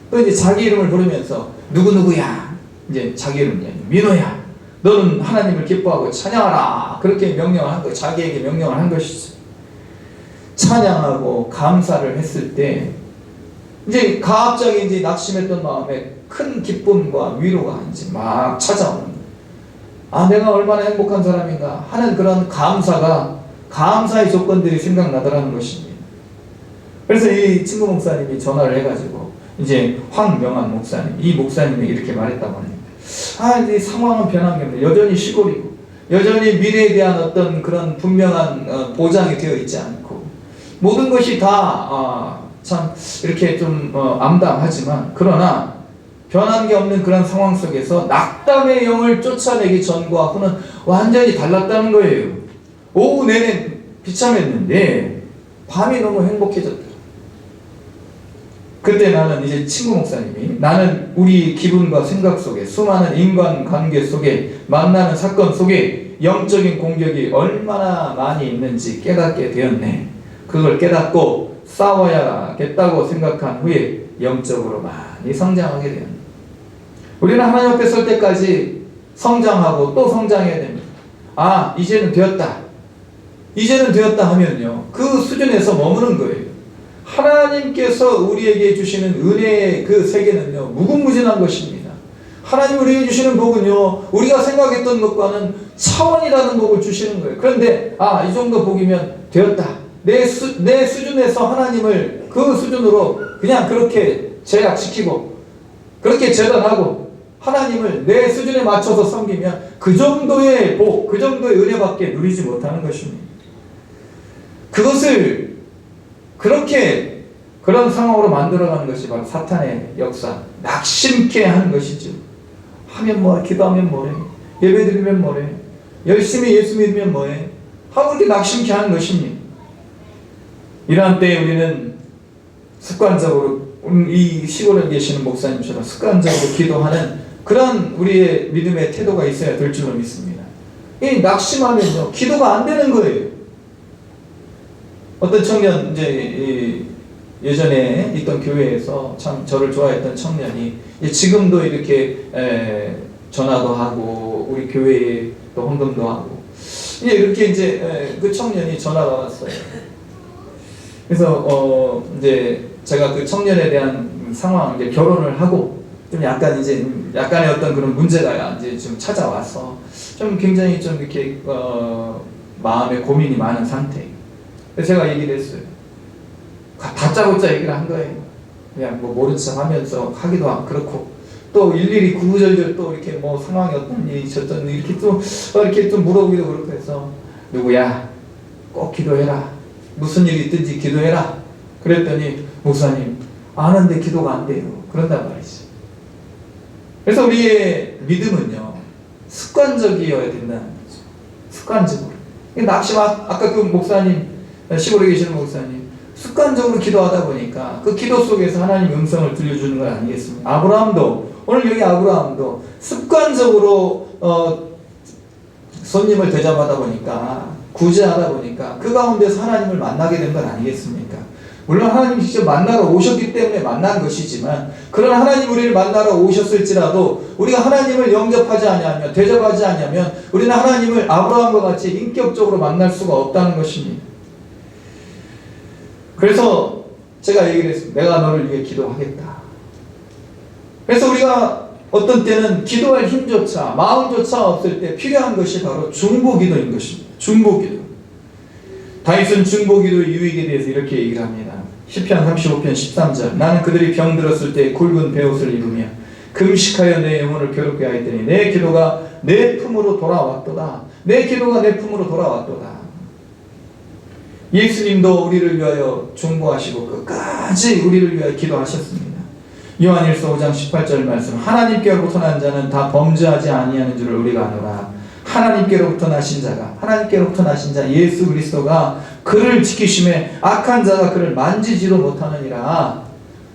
A: 또 이제 자기 이름을 부르면서 누구누구야, 이제 자기 이름이야, 민호야, 너는 하나님을 기뻐하고 찬양하라. 그렇게 명령을 한 거, 자기에게 명령을 한 것이죠. 찬양하고 감사를 했을 때 이제 갑자기 이제 낙심했던 마음에 큰 기쁨과 위로가 이제 막 찾아오는 거예요. 아, 내가 얼마나 행복한 사람인가 하는 그런 감사의 조건들이 생각나더라는 것입니다. 그래서 이 친구 목사님이 전화를 해가지고 이제 황명한 목사님, 이 목사님이 이렇게 말했다고 합니다. 아, 이제 상황은 변한 게 없네. 여전히 시골이고 여전히 미래에 대한 어떤 그런 분명한 보장이 되어 있지 않고 모든 것이 다 참 이렇게 좀 암담하지만 그러나 변한 게 없는 그런 상황 속에서 낙담의 영을 쫓아내기 전과 후는 완전히 달랐다는 거예요. 오후 내내 비참했는데 밤이 너무 행복해졌다. 그때 나는 이제 친구 목사님이 나는 우리 기분과 생각 속에 수많은 인간관계 속에 만나는 사건 속에 영적인 공격이 얼마나 많이 있는지 깨닫게 되었네. 그걸 깨닫고 싸워야겠다고 생각한 후에 영적으로 많이 성장하게 되었네. 우리는 하나님 앞에 설 때까지 성장하고 또 성장해야 됩니다. 아, 이제는 되었다. 이제는 되었다 하면요, 그 수준에서 머무는 거예요. 하나님께서 우리에게 주시는 은혜의 그 세계는요, 무궁무진한 것입니다. 하나님 우리에게 주시는 복은요, 우리가 생각했던 것과는 차원이라는 복을 주시는 거예요. 그런데 아, 이 정도 복이면 되었다. 내 수준에서 하나님을 그 수준으로 그냥 그렇게 제약시키고 그렇게 재단하고 하나님을 내 수준에 맞춰서 섬기면 그 정도의 복, 그 정도의 은혜밖에 누리지 못하는 것입니다. 그것을 그렇게 그런 상황으로 만들어가는 것이 바로 사탄의 역사, 낙심케 하는 것이죠. 하면 뭐해, 기도하면 뭐해, 예배드리면 뭐해, 열심히 예수 믿으면 뭐해 하고 이렇게 낙심케 하는 것입니다. 이러한 때에 우리는 습관적으로 이 시골에 계시는 목사님처럼 습관적으로 기도하는 그런 우리의 믿음의 태도가 있어야 될 줄로 믿습니다. 이 낙심하면요, 기도가 안 되는 거예요. 어떤 청년, 이제 예전에 있던 교회에서 참 저를 좋아했던 청년이 지금도 이렇게 전화도 하고 우리 교회에 또 헌금도 하고 이렇게 이제 그 청년이 전화가 왔어요. 그래서 이제 제가 그 청년에 대한 상황, 이제 결혼을 하고 좀 약간 이제 약간의 어떤 그런 문제가 이제 좀 찾아와서 좀 굉장히 좀 이렇게 마음에 고민이 많은 상태. 그래서 제가 얘기를 했어요. 다짜고짜 얘기를 한 거예요. 그냥 뭐 모른 척 하면서 하기도 하고 그렇고 또 일일이 구구절절 또 이렇게 뭐 상황이 어떤 일이 있었던 이렇게 좀 물어보기도 그렇고 해서 누구야? 꼭 기도해라. 무슨 일이 있든지 기도해라. 그랬더니 목사님 아는데 기도가 안 돼요. 그런단 말이지. 그래서 우리의 믿음은요, 습관적이어야 된다는 거죠. 습관적으로. 낙심, 아까 그 목사님, 시골에 계시는 목사님, 습관적으로 기도하다 보니까 그 기도 속에서 하나님 음성을 들려주는 건 아니겠습니까? 아브라함도, 오늘 여기 아브라함도 습관적으로 손님을 대접하다 보니까, 구제하다 보니까 그 가운데서 하나님을 만나게 된 건 아니겠습니까? 물론 하나님이 직접 만나러 오셨기 때문에 만난 것이지만, 그런 하나님 우리를 만나러 오셨을지라도 우리가 하나님을 영접하지 않으면, 대접하지 않으면 우리는 하나님을 아브라함과 같이 인격적으로 만날 수가 없다는 것입니다. 그래서 제가 얘기를 했습니다. 내가 너를 위해 기도하겠다. 그래서 우리가 어떤 때는 기도할 힘조차, 마음조차 없을 때 필요한 것이 바로 중보기도인 것입니다. 중보기도. 다윗은 중보기도의 유익에 대해서 이렇게 얘기를 합니다. 시편 35편 13절. 나는 그들이 병들었을 때 굵은 베옷을 입으며 금식하여 내 영혼을 괴롭게 하였더니 내 기도가 내 품으로 돌아왔도다. 내 기도가 내 품으로 돌아왔도다. 예수님도 우리를 위하여 중보하시고 끝까지 우리를 위하여 기도하셨습니다. 요한일서 5장 18절 말씀. 하나님께로부터 난 자는 다 범죄하지 아니하는 줄을 우리가 아노라. 하나님께로부터 나신 자가, 하나님께로부터 나신 자 예수 그리스도가 그를 지키심에 악한 자가 그를 만지지도 못하느니라.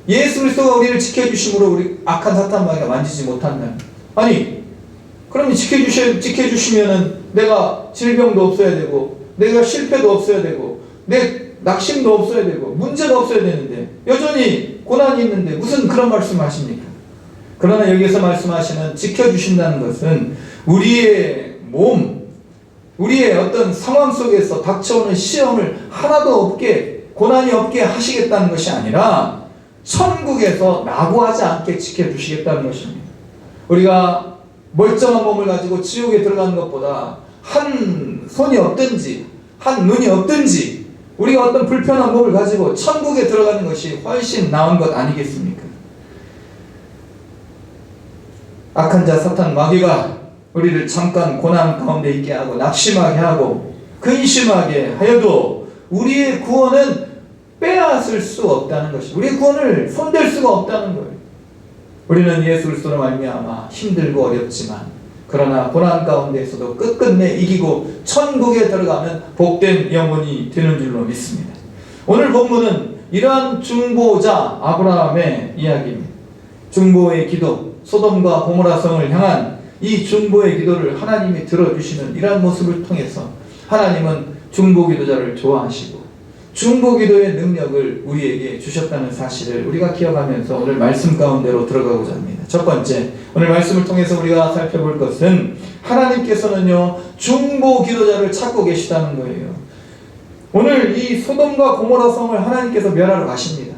A: 예수 그리스도가 우리를 지켜주심으로 우리 악한 사탄마귀가 만지지 못한다. 아니, 그러면 지켜주시면은 내가 질병도 없어야 되고, 내가 실패도 없어야 되고, 내 낙심도 없어야 되고 문제가 없어야 되는데 여전히 고난이 있는데 무슨 그런 말씀을 하십니까? 그러나 여기서 말씀하시는 지켜주신다는 것은 우리의 몸, 우리의 어떤 상황 속에서 닥쳐오는 시험을 하나도 없게, 고난이 없게 하시겠다는 것이 아니라 천국에서 낙오하지 않게 지켜주시겠다는 것입니다. 우리가 멀쩡한 몸을 가지고 지옥에 들어가는 것보다 한 손이 없든지 한 눈이 없든지 우리가 어떤 불편한 몸을 가지고 천국에 들어가는 것이 훨씬 나은 것 아니겠습니까? 악한 자 사탄 마귀가 우리를 잠깐 고난 가운데 있게 하고 낙심하게 하고 근심하게 하여도 우리의 구원은 빼앗을 수 없다는 것입니다. 우리의 구원을 손댈 수가 없다는 거예요. 우리는 예수 그리스도로 말미암아 힘들고 어렵지만 그러나 고난 가운데에서도 끝끝내 이기고 천국에 들어가는 복된 영혼이 되는 줄로 믿습니다. 오늘 본문은 이러한 중보자 아브라함의 이야기입니다. 중보의 기도, 소돔과 고모라 성을 향한 이 중보의 기도를 하나님이 들어주시는 이러한 모습을 통해서 하나님은 중보 기도자를 좋아하시고 중보 기도의 능력을 우리에게 주셨다는 사실을 우리가 기억하면서 오늘 말씀 가운데로 들어가고자 합니다. 첫 번째, 오늘 말씀을 통해서 우리가 살펴볼 것은 하나님께서는요 중보 기도자를 찾고 계시다는 거예요. 오늘 이 소돔과 고모라 성을 하나님께서 멸하러 가십니다.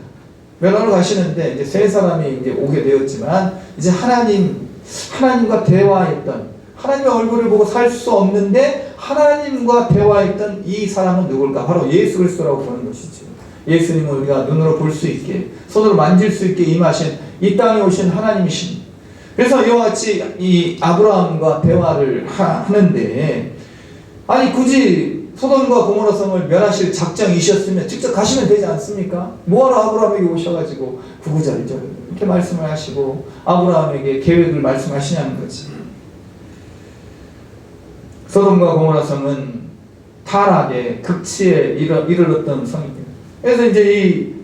A: 멸하러 가시는데 이제 세 사람이 이제 오게 되었지만 이제 하나님과 대화했던, 하나님의 얼굴을 보고 살 수 없는데 하나님과 대화했던 이 사람은 누굴까? 바로 예수 그리스도라고 보는 것이죠. 예수님을 우리가 눈으로 볼 수 있게, 손으로 만질 수 있게 임하신 이 땅에 오신 하나님이십니다. 그래서 이와 같이 이 아브라함과 대화를 하는데, 아니 굳이 소돔과 고모라 성을 멸하실 작정이셨으면 직접 가시면 되지 않습니까? 뭐하러 아브라함에게 오셔가지고 구구절절 이렇게 말씀을 하시고 아브라함에게 계획을 말씀하시냐는 거지. 소돔과 고모라 성은 타락의 극치에 이르렀던 성입니다. 그래서 이제 이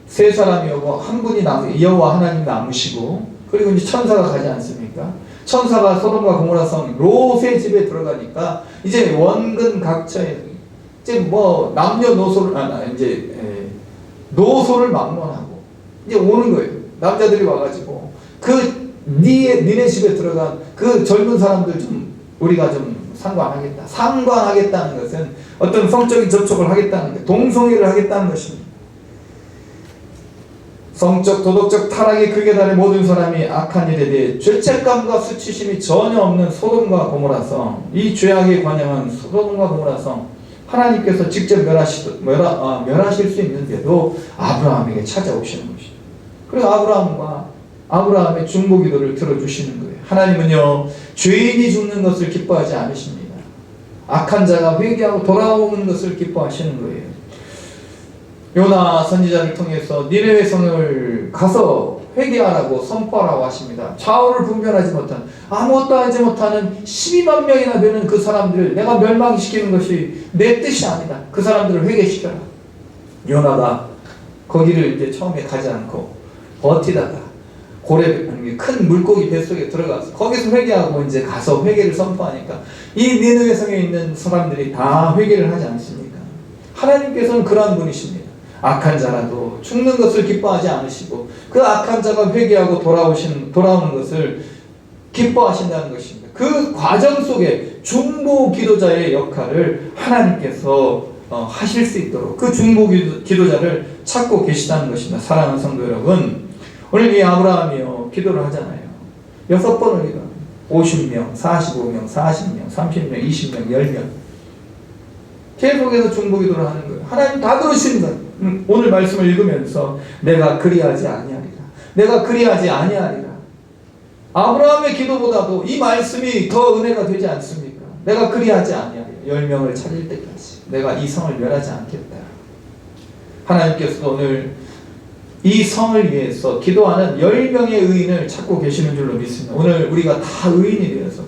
A: 세 사람이 오고 한 분이 여호와 하나님 남으시고, 그리고 이제 천사가 가지 않습니까? 천사가 소돔과 고모라 성 롯의 집에 들어가니까 이제 원근 각처에 이제 뭐 남녀노소를 노소를 막론하고 이제 오는 거예요. 남자들이 와가지고 니네 집에 들어간 그 젊은 사람들 좀 우리가 좀 상관하겠다. 상관하겠다는 것은 어떤 성적인 접촉을 하겠다는 것, 동성애를 하겠다는 것입니다. 성적, 도덕적 타락이 극에 달해 모든 사람이 악한 일에 대해 죄책감과 수치심이 전혀 없는 소돔과 고모라 성, 이 죄악에 관영한 소돔과 고모라 성, 하나님께서 직접 멸하실 수 있는데도 아브라함에게 찾아오시는 것이죠. 그리고 아브라함의 중보 기도를 들어주시는 거예요. 하나님은요 죄인이 죽는 것을 기뻐하지 않으십니다. 악한 자가 회개하고 돌아오는 것을 기뻐하시는 거예요. 요나 선지자를 통해서 니네웨 성을 가서 회개하라고 선포하라고 하십니다. 좌우를 분별하지 못한, 아무것도 하지 못하는 12만 명이나 되는 그 사람들을 내가 멸망시키는 것이 내 뜻이 아니다. 그 사람들을 회개시켜라. 요나가 거기를 이제 처음에 가지 않고 버티다가 큰 물고기 뱃속에 들어가서 거기서 회개하고 이제 가서 회개를 선포하니까 이 니느웨 성에 있는 사람들이 다 회개를 하지 않습니까? 하나님께서는 그러한 분이십니다. 악한 자라도 죽는 것을 기뻐하지 않으시고 그 악한 자가 회개하고 돌아오는 것을 기뻐하신다는 것입니다. 그 과정 속에 중보 기도자의 역할을 하나님께서 하실 수 있도록 그 중보 기도자를 찾고 계시다는 것입니다. 사랑하는 성도 여러분, 오늘 이 아브라함이요 기도를 하잖아요. 6번을 기도, 50명, 45명, 40명, 30명, 20명, 10명 계속해서 중보 기도를 하는 거예요. 하나님 다 들으시는 거예요. 오늘 말씀을 읽으면서 내가 그리하지 아니하리라, 내가 그리하지 아니하리라. 아브라함의 기도보다도 이 말씀이 더 은혜가 되지 않습니까? 내가 그리하지 아니하리라. 10명을 찾을 때까지 내가 이 성을 멸하지 않겠다. 하나님께서도 오늘 이 성을 위해서 기도하는 10명의 의인을 찾고 계시는 줄로 믿습니다. 오늘 우리가 다 의인이 되어서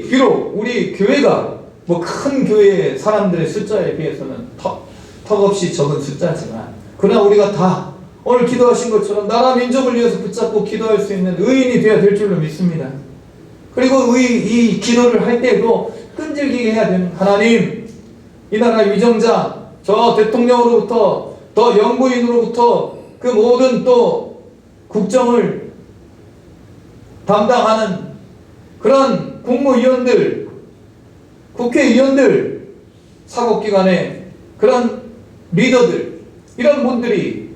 A: 비록 우리 교회가 뭐 큰 교회 사람들의 숫자에 비해서는 턱없이 적은 숫자지만 그러나 우리가 다 오늘 기도하신 것처럼 나라 민족을 위해서 붙잡고 기도할 수 있는 의인이 되어야 될 줄로 믿습니다. 그리고 이 기도를 할 때도 끈질기게 해야 되는, 하나님 이 나라의 위정자 저 대통령으로부터 또 영부인으로부터 그 모든 또 국정을 담당하는 그런 국무위원들, 국회의원들, 사법기관의 그런 리더들, 이런 분들이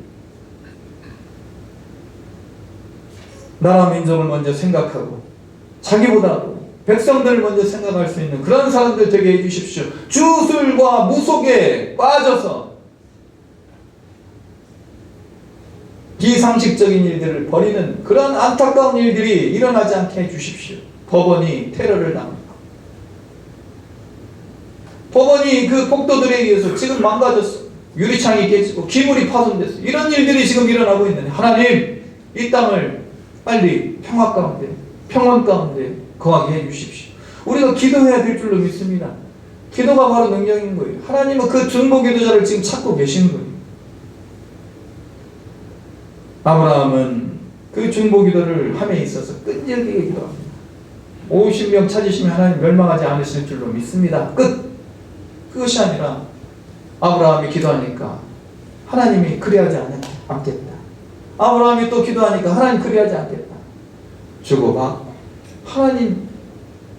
A: 나라 민족을 먼저 생각하고 자기보다도 백성들을 먼저 생각할 수 있는 그런 사람들 되게 해주십시오. 주술과 무속에 빠져서 비상식적인 일들을 벌이는 그런 안타까운 일들이 일어나지 않게 해주십시오. 법원이 테러를 당합니다. 법원이 그 폭도들에 의해서 지금 망가졌어. 유리창이 깨지고 기물이 파손됐어. 이런 일들이 지금 일어나고 있는데 하나님, 이 땅을 빨리 평화 가운데, 평안 가운데 거하게 해주십시오. 우리가 기도해야 될 줄로 믿습니다. 기도가 바로 능력인 거예요. 하나님은 그 중보기도자를 지금 찾고 계시는 거예요. 아브라함은 그 중보기도를 함에 있어서 끈질기게 기도합니다. 50명 찾으시면 하나님 멸망하지 않으실 줄로 믿습니다. 끝! 그것이 아니라 아브라함이 기도하니까 하나님이 그리하지 않겠다. 아브라함이 또 기도하니까 하나님 그리하지 않겠다. 주고받고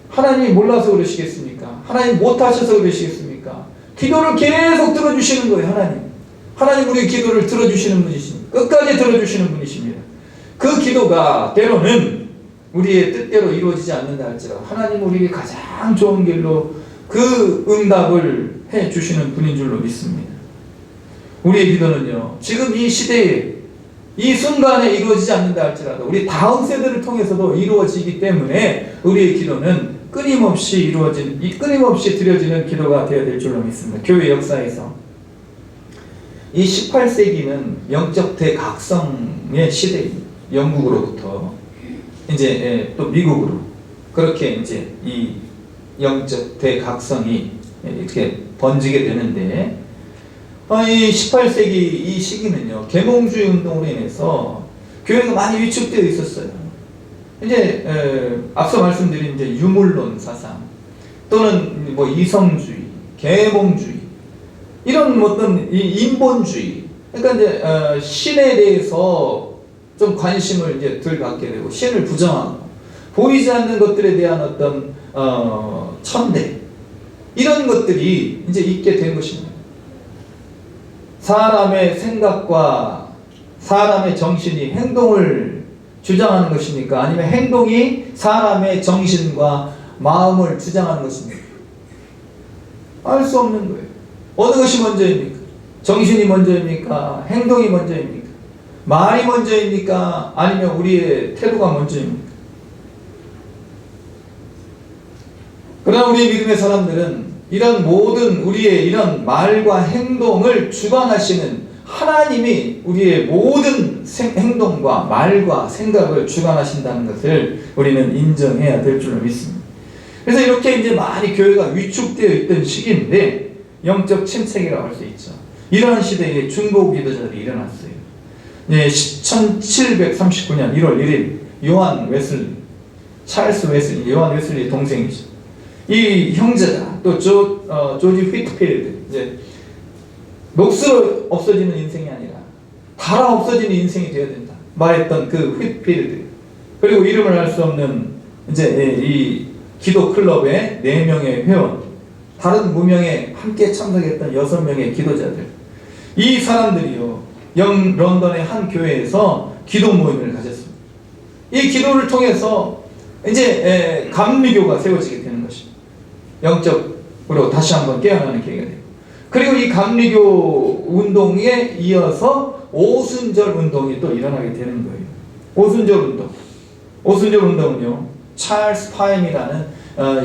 A: 하나님이 몰라서 그러시겠습니까? 하나님 못하셔서 그러시겠습니까? 기도를 계속 들어주시는 거예요. 하나님 우리 기도를 들어주시는 분이십니다. 끝까지 들어주시는 분이십니다. 그 기도가 때로는 우리의 뜻대로 이루어지지 않는다 할지라도 하나님 우리에게 가장 좋은 길로 그 응답을 해주시는 분인 줄로 믿습니다. 우리의 기도는요, 지금 이 시대에 이 순간에 이루어지지 않는다 할지라도 우리 다음 세대를 통해서도 이루어지기 때문에 우리의 기도는 끊임없이 드려지는 기도가 되어야 될 줄로 믿습니다. 교회 역사에서 이 18세기는 영적 대각성의 시대입니다. 영국으로부터 이제 또 미국으로 그렇게 이제 이 영적 대각성이 이렇게 번지게 되는데, 이 18세기 이 시기는요, 계몽주의 운동으로 인해서 교회가 많이 위축되어 있었어요. 이제 앞서 말씀드린 이제 유물론 사상 또는 뭐 이성주의, 계몽주의, 이런 어떤 이 인본주의, 그러니까 이제 신에 대해서 좀 관심을 이제 덜 갖게 되고 신을 부정하고 보이지 않는 것들에 대한 어떤 천대, 이런 것들이 이제 있게 된 것입니다. 사람의 생각과 사람의 정신이 행동을 주장하는 것입니까? 아니면 행동이 사람의 정신과 마음을 주장하는 것입니까? 알 수 없는 거예요. 어느 것이 먼저입니까? 정신이 먼저입니까? 행동이 먼저입니까? 말이 먼저입니까? 아니면 우리의 태도가 먼저입니까? 그러나 우리 믿음의 사람들은 이런 모든 우리의 이런 말과 행동을 주관하시는 하나님이 우리의 모든 행동과 말과 생각을 주관하신다는 것을 우리는 인정해야 될 줄로 믿습니다. 그래서 이렇게 이제 많이 교회가 위축되어 있던 시기인데 영적 침체기라고 할 수 있죠. 이러한 시대에 중보 기도자들이 일어났어요. 1739년 1월 1일 요한 웨슬리, 찰스 웨슬리, 요한 웨슬리의 동생이죠. 이 형제가 또 조지 휘트필드, 이제 녹슬어 없어지는 인생이 아니라 달아 없어지는 인생이 되어야 된다 말했던 그 휘트필드, 그리고 이름을 알 수 없는 이제 이 기도 클럽의 4명의 회원, 다른 무명에 함께 참석했던 6명의 기도자들, 이 사람들이요 런던의 한 교회에서 기도 모임을 가졌습니다. 이 기도를 통해서 이제 감리교가 세워지게 되는 것입니다. 영적으로 다시 한번 깨어나는 계기가 되고, 그리고 이 감리교 운동에 이어서 오순절 운동이 또 일어나게 되는 거예요. 오순절 운동은요, 찰스 파임이라는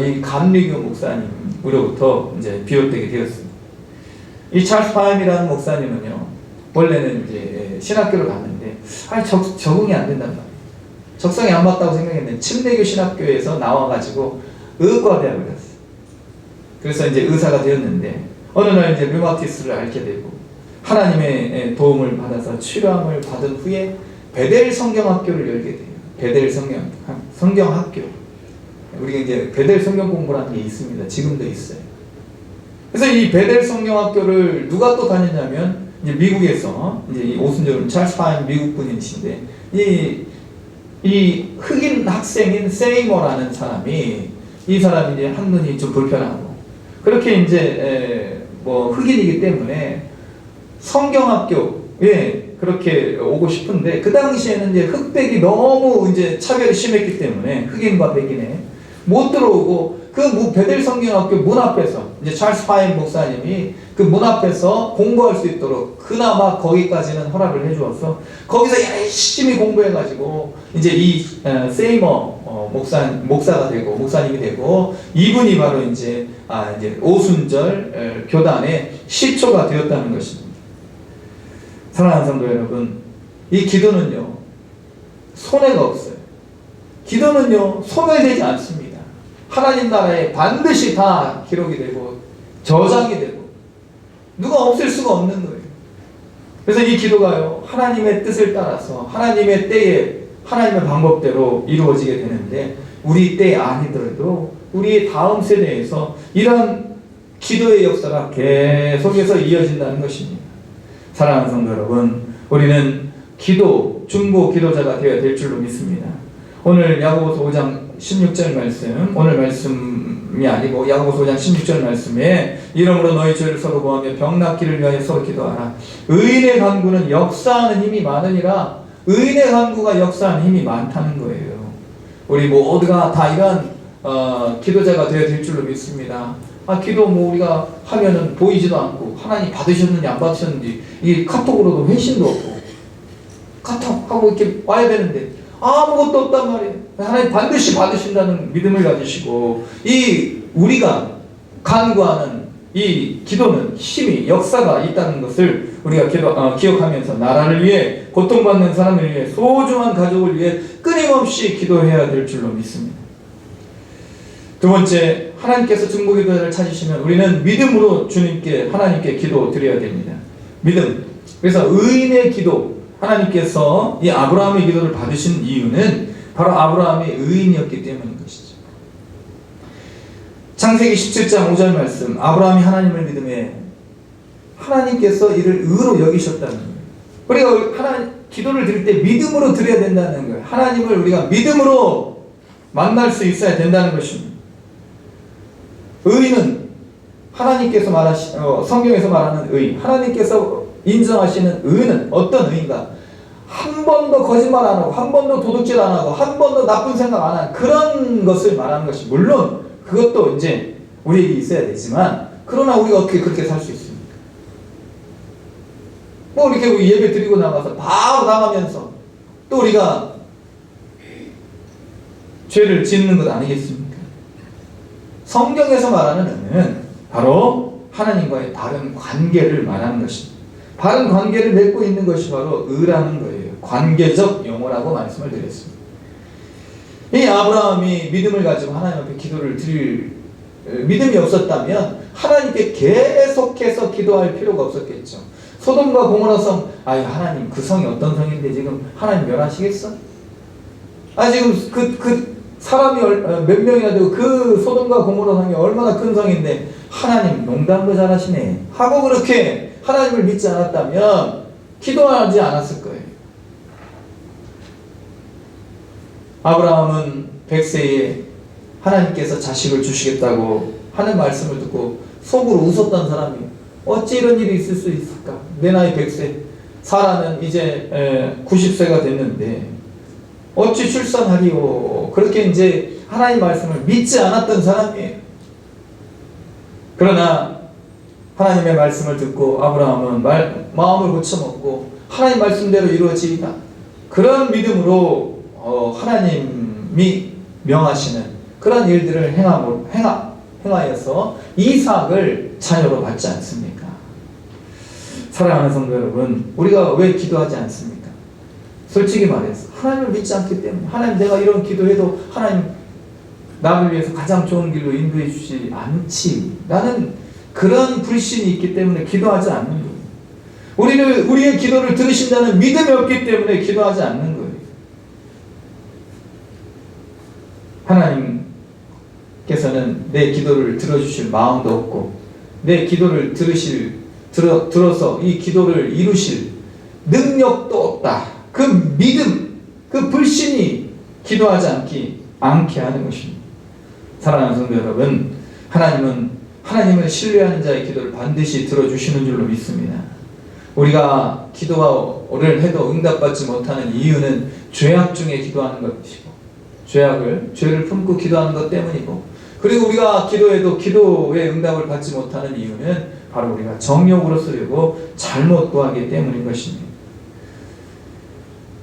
A: 이 감리교 목사님으로부터 이제 비롯되게 되었습니다. 이 찰스 파임이라는 목사님은요, 원래는 이제 신학교를 갔는데 적응이 안 된단 말이에요. 적성이 안 맞다고 생각했는데 침례교 신학교에서 나와가지고 의과대학을 갔어요. 그래서 이제 의사가 되었는데 어느 날 이제 류마티스를 앓게 되고 하나님의 도움을 받아서 치료함을 받은 후에 베델 성경학교를 열게 돼요. 베델 성경학교. 우리가 이제 베델 성경 공부라는 게 있습니다. 지금도 있어요. 그래서 이 베델 성경학교를 누가 또 다녔냐면 이제 미국에서 이제 이 오순절 찰스 파인 미국 분이신데 이 흑인 학생인 세이머라는 사람이 이 사람이 이제 한눈이 좀 불편하고 그렇게 이제 뭐 흑인이기 때문에 성경학교에 그렇게 오고 싶은데 그 당시에는 이제 흑백이 너무 이제 차별이 심했기 때문에 흑인과 백인에 못 들어오고 그 베델 성경학교 문 앞에서 이제 찰스 파인 목사님이 그 문 앞에서 공부할 수 있도록 그나마 거기까지는 허락을 해주어서 거기서 열심히 공부해가지고 이제 이 세이머 목사가 되고 목사님이 되고 이분이 바로 이제 오순절 교단의 시초가 되었다는 것입니다. 사랑하는 성도 여러분, 이 기도는요 손해가 없어요. 기도는요 소멸되지 않습니다. 하나님 나라에 반드시 다 기록이 되고 저장이 되고 누가 없앨 수가 없는 거예요. 그래서 이 기도가요 하나님의 뜻을 따라서 하나님의 때에 하나님의 방법대로 이루어지게 되는데 우리 때 아니더라도 우리 다음 세대에서 이런 기도의 역사가 계속해서 이어진다는 것입니다. 사랑하는 성도 여러분, 우리는 중보 기도자가 되어야 될 줄로 믿습니다. 오늘 야고보서 5장 16절 말씀, 오늘 말씀이 아니고 야고보서 5장 16절 말씀에 이러므로 너희 죄를 서로 구하며 병 낫기를 위하여 서로 기도하라. 의인의 간구는 역사하는 힘이 많으니라. 의인의 간구가 역사하는 힘이 많다는 거예요. 우리 모두가 다 이런 기도자가 되어야 될 줄로 믿습니다. 기도 우리가 하면은 보이지도 않고 하나님 받으셨는지 안 받으셨는지 이 카톡으로도 회신도 없고 카톡하고 이렇게 와야 되는데 아무것도 없단 말이에요. 하나님 반드시 받으신다는 믿음을 가지시고 우리가 간구하는 이 기도는 힘이 역사가 있다는 것을 우리가 기억하면서 나라를 위해 고통받는 사람을 위해 소중한 가족을 위해 끊임없이 기도해야 될 줄로 믿습니다. 두 번째, 하나님께서 중보기도자를 찾으시면 우리는 믿음으로 하나님께 기도 드려야 됩니다. 믿음. 그래서 의인의 기도, 하나님께서 이 아브라함의 기도를 받으신 이유는 바로 아브라함이 의인이었기 때문인 것이죠. 창세기 17장 5절 말씀, 아브라함이 하나님을 믿음에 하나님께서 이를 의로 여기셨다는 거예요. 우리가 하나님 기도를 드릴 때 믿음으로 드려야 된다는 거예요. 하나님을 우리가 믿음으로 만날 수 있어야 된다는 것입니다. 의인은 하나님께서 성경에서 말하는 의인, 하나님께서 인정하시는 의인은 어떤 의인가? 한 번도 거짓말 안 하고 한 번도 도둑질 안 하고 한 번도 나쁜 생각 안 하는 그런 것을 말하는 것이, 물론 그것도 이제 우리에게 있어야 되지만, 그러나 우리가 어떻게 그렇게 살 수 있습니까? 뭐 이렇게 우리 예배 드리고 나가서 바로 나가면서 또 우리가 죄를 짓는 것 아니겠습니까? 성경에서 말하는 의는 바로 하나님과의 바른 관계를 말하는 것입니다. 바른 관계를 맺고 있는 것이 바로 의라는 거예요. 관계적 용어라고 말씀을 드렸습니다. 이 아브라함이 믿음을 가지고 하나님 앞에 기도를 드릴 믿음이 없었다면 하나님께 계속해서 기도할 필요가 없었겠죠. 소돔과 고모라 성, 하나님 그 성이 어떤 성인데 지금 하나님 멸하시겠어? 지금 그 사람이 몇 명이나 되고 그 소돔과 고모라 성이 얼마나 큰 성인데 하나님 농담도 잘하시네 하고 그렇게 하나님을 믿지 않았다면 기도하지 않았을 거예요. 아브라함은 100세에 하나님께서 자식을 주시겠다고 하는 말씀을 듣고 속으로 웃었던 사람이 어찌 이런 일이 있을 수 있을까? 내 나이 100세, 사라는 이제 90세가 됐는데 어찌 출산하리요? 그렇게 이제 하나님 말씀을 믿지 않았던 사람이에요. 그러나 하나님의 말씀을 듣고 아브라함은 마음을 고쳐먹고 하나님 말씀대로 이루어지리라, 그런 믿음으로 하나님이 명하시는 그런 일들을 행하여서 이삭을 자녀로 받지 않습니까? 사랑하는 성도 여러분, 우리가 왜 기도하지 않습니까? 솔직히 말해서 하나님을 믿지 않기 때문에. 하나님, 내가 이런 기도해도 하나님 나를 위해서 가장 좋은 길로 인도해 주지 않지, 나는 그런 불신이 있기 때문에 기도하지 않는 거예요. 우리의 기도를 들으신다는 믿음이 없기 때문에 기도하지 않는 거예요. 하나님께서는 내 기도를 들어주실 마음도 없고 내 기도를 들어서 이 기도를 이루실 능력도 없다. 그 믿음, 그 불신이 기도하지 않게 하는 것입니다. 사랑하는 성도 여러분, 하나님을 신뢰하는 자의 기도를 반드시 들어주시는 줄로 믿습니다. 우리가 기도를 해도 응답받지 못하는 이유는 죄악 중에 기도하는 것이고, 죄를 품고 기도하는 것 때문이고, 그리고 우리가 기도해도 기도의 응답을 받지 못하는 이유는 바로 우리가 정욕으로 쓰려고 잘못 구하기 때문인 것입니다.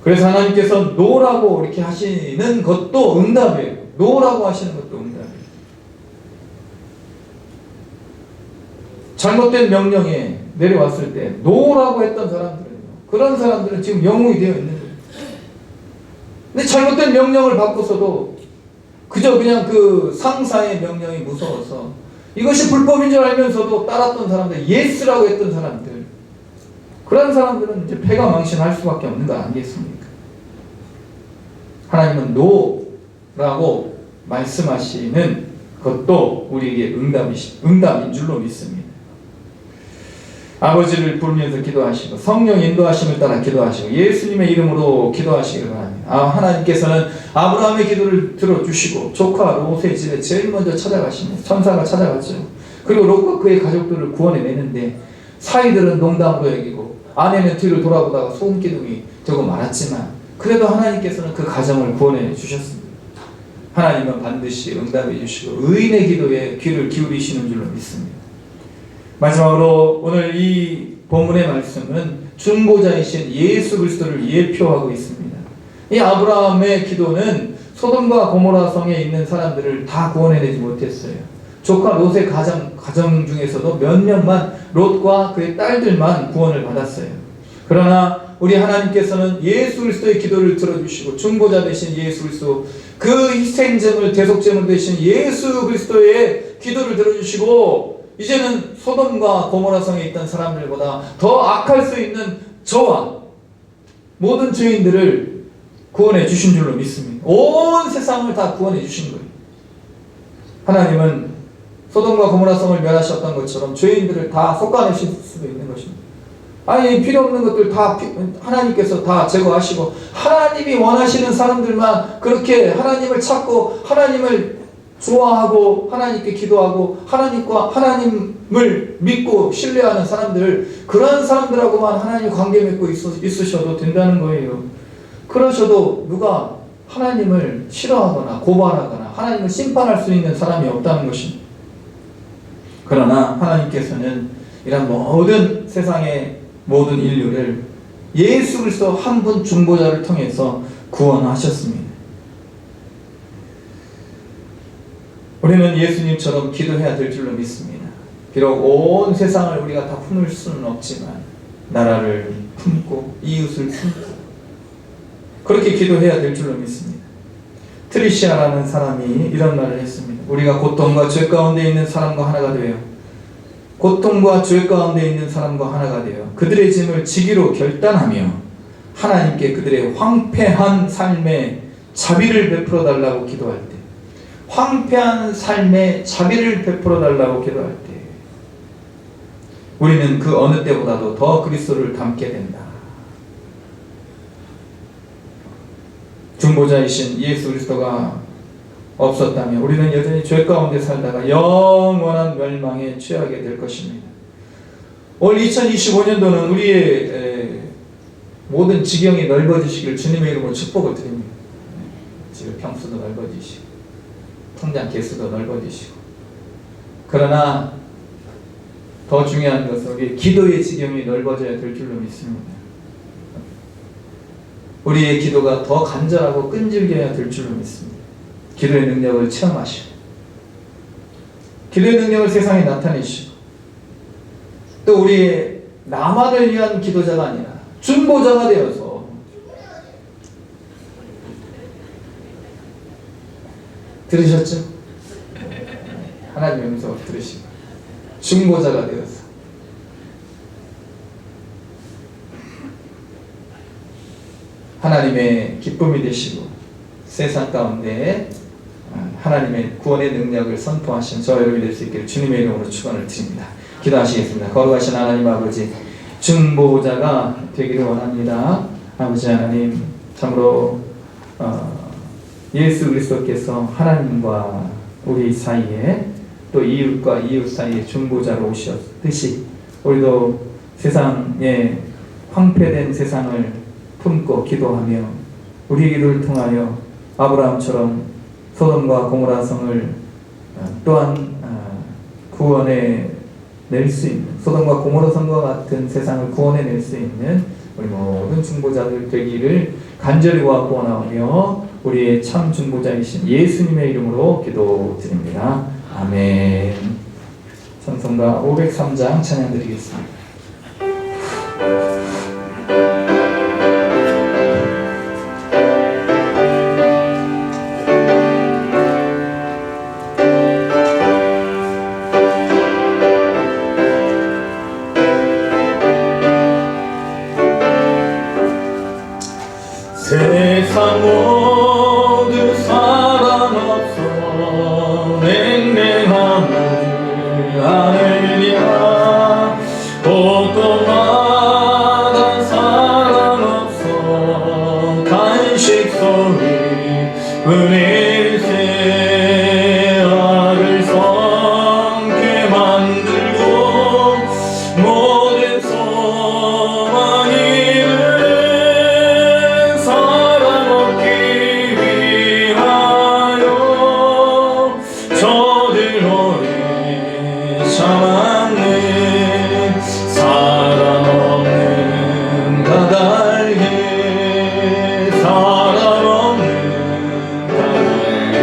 A: 그래서 하나님께서 노라고 이렇게 하시는 것도 응답이에요. 노라고 하시는 것도 응답이에요. 잘못된 명령에 내려왔을 때 노라고 했던 사람들은요, 그런 사람들은 지금 영웅이 되어 있는 거예요. 근데 잘못된 명령을 받고서도 그저 그냥 그 상사의 명령이 무서워서 이것이 불법인 줄 알면서도 따랐던 사람들, 예스라고 했던 사람들, 그런 사람들은 이제 패가 망신할 수밖에 없는 거 아니겠습니까? 하나님은 노라고 말씀하시는 것도 우리에게 응답인 줄로 믿습니다. 아버지를 부르면서 기도하시고 성령 인도하심을 따라 기도하시고 예수님의 이름으로 기도하시기를 바랍니다. 하나님께서는 아브라함의 기도를 들어주시고 조카 롯의 집에 제일 먼저 찾아가시며 천사가 찾아갔죠. 그리고 롯과 그의 가족들을 구원해내는데 사이들은 농담으로 여기고 아내는 뒤를 돌아보다가 소금기둥이 되고 말았지만 그래도 하나님께서는 그 가정을 구원해 주셨습니다. 하나님은 반드시 응답해 주시고 의인의 기도에 귀를 기울이시는 줄로 믿습니다. 마지막으로 오늘 이 본문의 말씀은 중보자이신 예수 그리스도를 예표하고 있습니다. 이 아브라함의 기도는 소돔과 고모라 성에 있는 사람들을 다 구원해내지 못했어요. 조카 롯의 가정 중에서도 몇 명만, 롯과 그의 딸들만 구원을 받았어요. 그러나 우리 하나님께서는 예수 그리스도의 기도를 들어주시고 중보자 되신 예수 그리스도, 그 희생제물 대속제물 되신 예수 그리스도의 기도를 들어주시고 이제는 소돔과 고모라 성에 있던 사람들보다 더 악할 수 있는 저와 모든 죄인들을 구원해 주신 줄로 믿습니다. 온 세상을 다 구원해 주신 거예요. 하나님은 소돔과 고모라 성을 멸하셨던 것처럼 죄인들을 다 솎아내실 수도 있는 것입니다. 아니 필요 없는 것들 다 하나님께서 다 제거하시고 하나님이 원하시는 사람들만 그렇게 하나님을 찾고 하나님을 좋아하고 하나님께 기도하고 하나님을 믿고 신뢰하는 사람들, 그런 사람들하고만 하나님 관계 맺고 있으셔도 된다는 거예요. 그러셔도 누가 하나님을 싫어하거나 고발하거나 하나님을 심판할 수 있는 사람이 없다는 것입니다. 그러나 하나님께서는 이런 모든 세상의 모든 인류를 예수 그리스도 한 분 중보자를 통해서 구원하셨습니다. 우리는 예수님처럼 기도해야 될 줄로 믿습니다. 비록 온 세상을 우리가 다 품을 수는 없지만 나라를 품고 이웃을 품고 그렇게 기도해야 될 줄로 믿습니다. 트리시아라는 사람이 이런 말을 했습니다. 우리가 고통과 죄 가운데 있는 사람과 하나가 되어 고통과 죄 가운데 있는 사람과 하나가 되어 그들의 짐을 지기로 결단하며 하나님께 그들의 황폐한 삶에 자비를 베풀어 달라고 기도할 때, 황폐한 삶에 자비를 베풀어 달라고 기도할 때 우리는 그 어느 때보다도 더 그리스도를 닮게 된다. 중보자이신 예수 그리스도가 없었다면 우리는 여전히 죄 가운데 살다가 영원한 멸망에 취하게 될 것입니다. 올 2025년도는 우리의 모든 지경이 넓어지시길 주님의 이름으로 축복을 드립니다. 지금 평수도 넓어지시고 통장 개수도 넓어지시고, 그러나 더 중요한 것은 우리 기도의 지경이 넓어져야 될 줄로 믿습니다. 우리의 기도가 더 간절하고 끈질겨야 될 줄로 믿습니다. 기도의 능력을 체험하시고 기도의 능력을 세상에 나타내시고 또 우리의 나만을 위한 기도자가 아니라 중보자가 되어서 들으셨죠? 하나님의 음성을 들으시고 중보자가 되어서 하나님의 기쁨이 되시고 세상 가운데 하나님의 구원의 능력을 선포하신 저 여러분이 될 수 있기를 주님의 이름으로 축원을 드립니다. 기도하시겠습니다. 거룩하신 하나님 아버지, 중보자가 되기를 원합니다. 아버지 하나님, 참으로 예수 그리스도께서 하나님과 우리 사이에 또 이웃과 이웃 사이에 중보자로 오셨듯이 우리도 세상에 황폐된 세상을 품고 기도하며 우리의 기도를 통하여 아브라함처럼 소돔과 고모라 성을 또한 구원해 낼 수 있는, 소돔과 고모라 성과 같은 세상을 구원해 낼 수 있는 우리 모든 중보자들 되기를 간절히 구하며 우리의 참 중보자이신 예수님의 이름으로 기도드립니다. 아멘. 찬송가 503장 찬양 드리겠습니다.
B: 세상 모두 사랑 없어 냉랭함을 안으랴 곳곳마다 사랑 없어 간식 소리 은혜세 악을 성게 만들고 모든 소망이를 참았네 사랑 없는 까닭에 사랑 없는 까닭에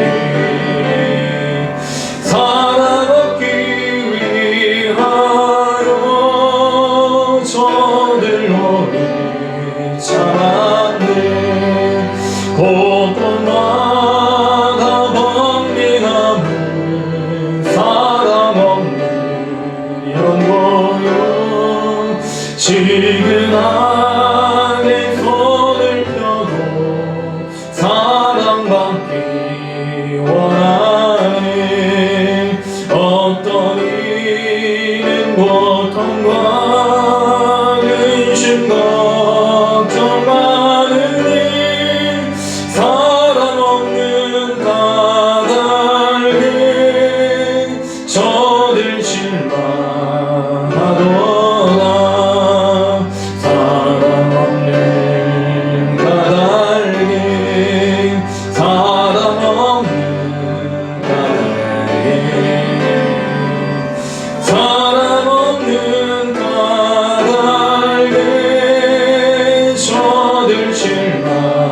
B: 사랑 얻기 위하여 저들로리 참았네 곳곳마다 번민함을 사랑 없는 연고요 지근하게 손을 펴도 사랑받기 원하네 어떤 이는 고통과 근심 걱정 많으니 사랑 없는 까닭에 저들 실망하도다 사랑 없는 까닭에 사랑 없는 까닭에 사랑 없는 까닭에 저들 실망하도다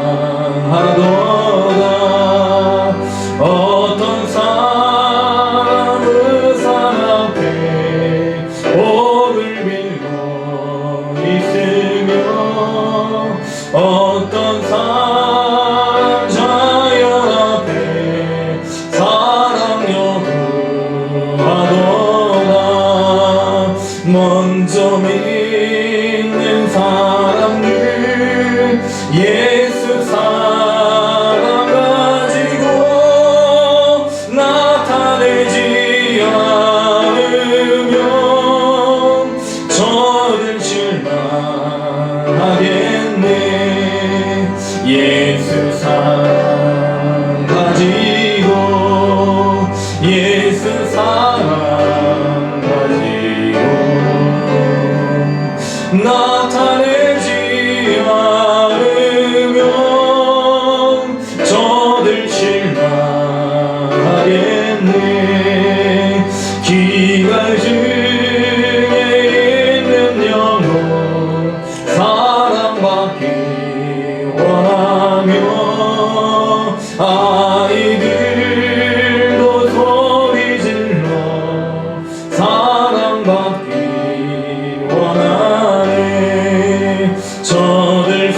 B: 어떤 사람은 산 앞에 오를 빌고 있으며 어떤 사람 자연 앞에 사랑 요구하도다 먼저 믿는 사람들 예수 사랑 가지고 나타내지 않으면 저들 실망하겠네 예수 사랑 가지고 예수 사랑 가지고 나타내지 않으면 저들 실망하겠네 기갈 중에 있는 영혼 사랑받기 원하며 아이들도 소리 질러 사랑받기 원하네 저들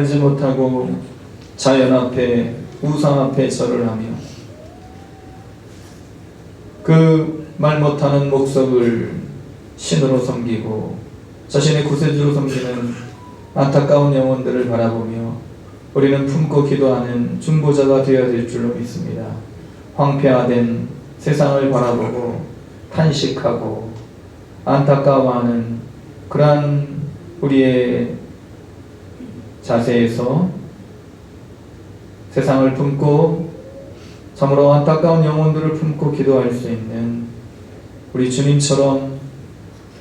A: 알지 못하고 자연 앞에 우상 앞에 절을 하며 그 말 못하는 목석을 신으로 섬기고 자신의 구세주로 섬기는 안타까운 영혼들을 바라보며 우리는 품고 기도하는 중보자가 되어야 될 줄로 믿습니다. 황폐화된 세상을 바라보고 탄식하고 안타까워하는 그러한 우리의 자세에서 세상을 품고 참으로 안타까운 영혼들을 품고 기도할 수 있는 우리 주님처럼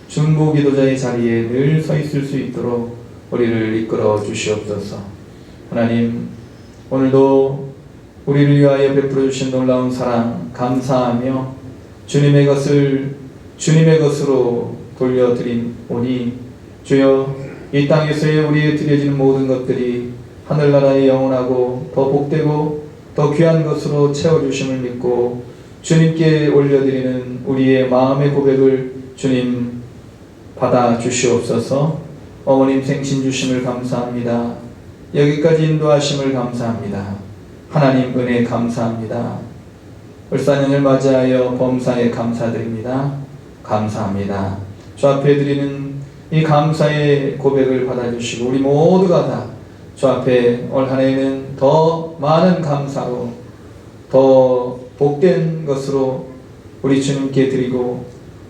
A: 중보 기도자의 자리에 늘 서 있을 수 있도록 우리를 이끌어 주시옵소서. 하나님, 오늘도 우리를 위하여 베풀어 주신 놀라운 사랑 감사하며 주님의 것을 주님의 것으로 돌려드리오니 주여, 이 땅에서의 우리에 드려지는 모든 것들이 하늘나라에 영원하고 더 복되고 더 귀한 것으로 채워주심을 믿고 주님께 올려드리는 우리의 마음의 고백을 주님 받아 주시옵소서. 어머님 생신 주심을 감사합니다. 여기까지 인도하심을 감사합니다. 하나님 은혜 감사합니다. 울산연을 맞이하여 범사에 감사드립니다. 감사합니다. 주 앞에 드리는 이 감사의 고백을 받아주시고 우리 모두가 다 주 앞에 올 한 해에는 더 많은 감사로 더 복된 것으로 우리 주님께 드리고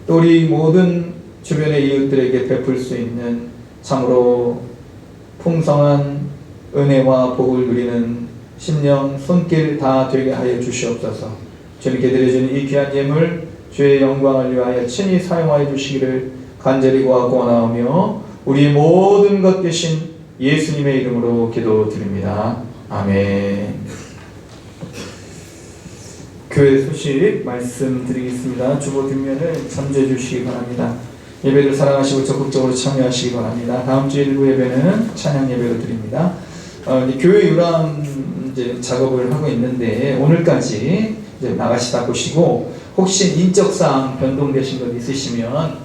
A: 또 우리 모든 주변의 이웃들에게 베풀 수 있는 참으로 풍성한 은혜와 복을 누리는 심령 손길 다 되게 하여 주시옵소서. 주님께 드려지는 이 귀한 예물 주의 영광을 위하여 친히 사용하여 주시기를 간절히 구하고 원하오며 우리 모든 것 되신 예수님의 이름으로 기도드립니다. 아멘. 교회 소식 말씀드리겠습니다. 주보 뒷면을 참조해 주시기 바랍니다. 예배를 사랑하시고 적극적으로 참여하시기 바랍니다. 다음 주 일부 예배는 찬양 예배로 드립니다. 교회 유람 이제 작업을 하고 있는데 오늘까지 이제 나가시다 보시고 혹시 인적사항 변동되신 것 있으시면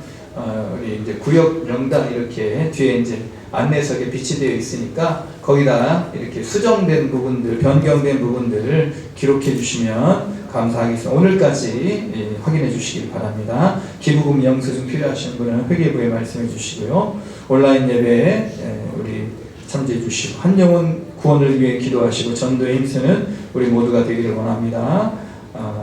A: 우리 이제 구역 명단 이렇게 뒤에 이제 안내석에 비치되어 있으니까 거기다 이렇게 수정된 부분들, 변경된 부분들을 기록해 주시면 감사하겠습니다. 오늘까지 확인해 주시기 바랍니다. 기부금 영수증 필요하신 분은 회계부에 말씀해 주시고요. 온라인 예배에 우리 참조해 주시고 한 영혼 구원을 위해 기도하시고 전도에 힘쓰는 우리 모두가 되기를 원합니다.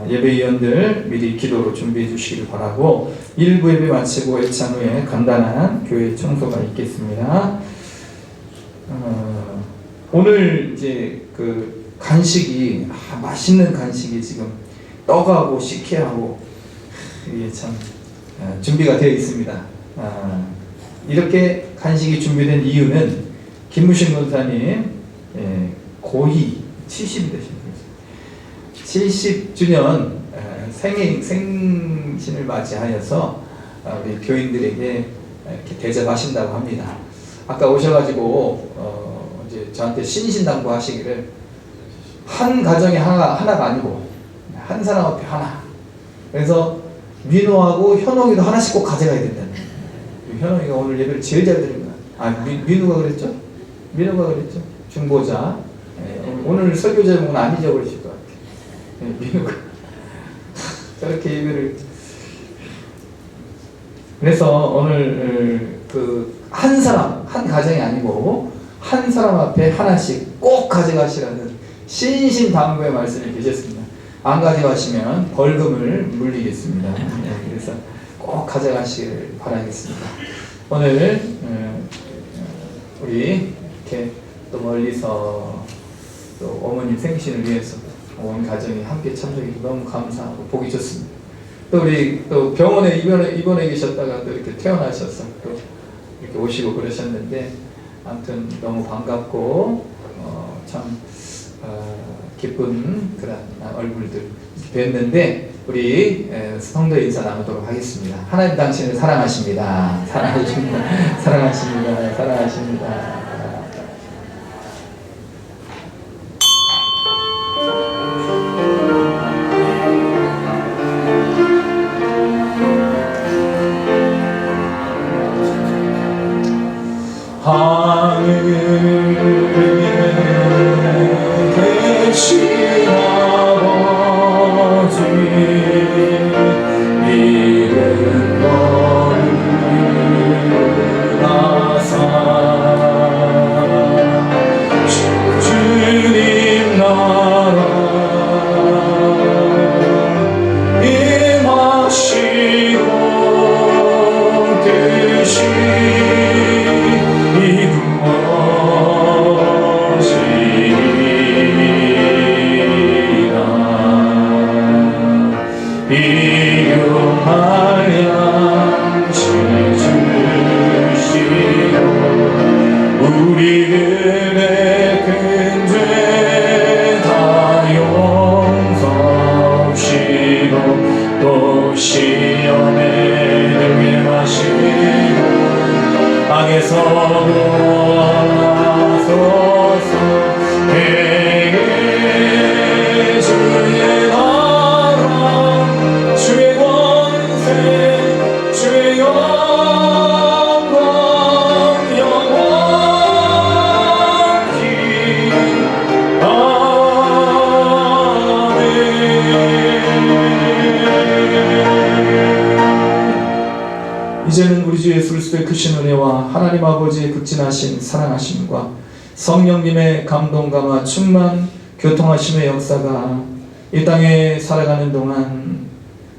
A: 예배위원들 미리 기도로 준비해 주시길 바라고 1부 예배 마치고 애찬 후에 간단한 교회 청소가 있겠습니다. 오늘 이제 그 간식이 맛있는 간식이 지금 떡하고 식혜하고 이게 참 준비가 되어 있습니다. 이렇게 간식이 준비된 이유는 김무신 권사님 고희 70이 되신 거죠. 70주년 생신을 맞이하여서 우리 교인들에게 이렇게 대접하신다고 합니다. 아까 오셔가지고 이제 저한테 신신당부 하시기를 한 가정에 하나가 아니고 한 사람 앞에 하나. 그래서 민호하고 현홍이도 하나씩 꼭 가져가야 된다는. 현홍이가 오늘 예배를 제일 잘 드린 거야. 민호가 그랬죠? 민호가 그랬죠? 중보자. 오늘 설교 제목은 안 잊어버리실 것 같아요. 민호가 저렇게 예배를. 그래서 오늘 그 한 사람, 한 가정이 아니고 한 사람 앞에 하나씩 꼭 가져가시라는 신신당부의 말씀을 주셨습니다. 안 가져가시면 벌금을 물리겠습니다. 그래서 꼭 가져가시길 바라겠습니다. 오늘 우리 이렇게 또 멀리서 또 어머님 생신을 위해서 온 가정이 함께 참석해 너무 감사하고 보기 좋습니다. 또 우리 또 병원에 입원해 계셨다가 또 이렇게 퇴원하셔서 또 이렇게 오시고 그러셨는데 아무튼 너무 반갑고 참 기쁜 그런 얼굴들 뵀는데 우리 성도 인사 나누도록 하겠습니다. 하나님 당신을 사랑하십니다. 사랑하십니다. 사랑하십니다. 사랑하십니다.
B: 하늘에 우리들의 큰 죄 다 용서하시고 또 시험에 들게 하시고 악에서 구원하소서. 주의 나라 주의 권세 주의 영광 영원히 아멘.
A: 이제는 우리 주 예수 그리스도의 크신 은혜와 하나님 아버지의 극진하신 사랑하심과 성령님의 감동감화 충만 교통하심의 역사가 이 땅에 살아가는 동안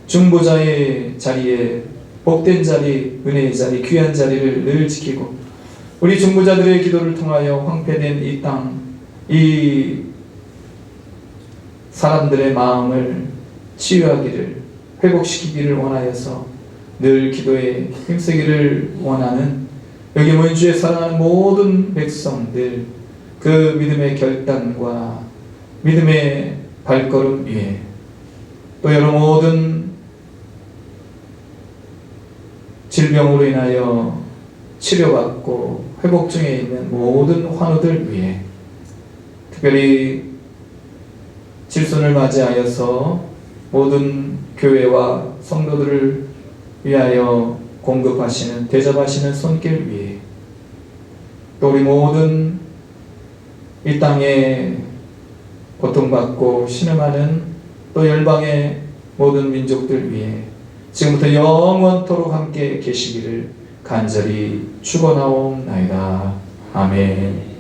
A: 중보자의 자리에 복된 자리, 은혜의 자리, 귀한 자리를 늘 지키고 우리 중보자들의 기도를 통하여 황폐된 이 땅, 이 사람들의 마음을 치유하기를, 회복시키기를 원하여서 늘 기도에 힘쓰기를 원하는 여기 모인 주의 사랑하는 모든 백성들, 그 믿음의 결단과 믿음의 발걸음 위에 또 여러 모든 질병으로 인하여 치료받고 회복 중에 있는 모든 환우들 위해 특별히 질손을 맞이하여서 모든 교회와 성도들을 위하여 공급하시는 대접하시는 손길 위에 또 우리 모든 이 땅에 고통받고 신음하는 또 열방의 모든 민족들 위해 지금부터 영원토록 함께 계시기를 간절히 축원하옵나이다. 아멘.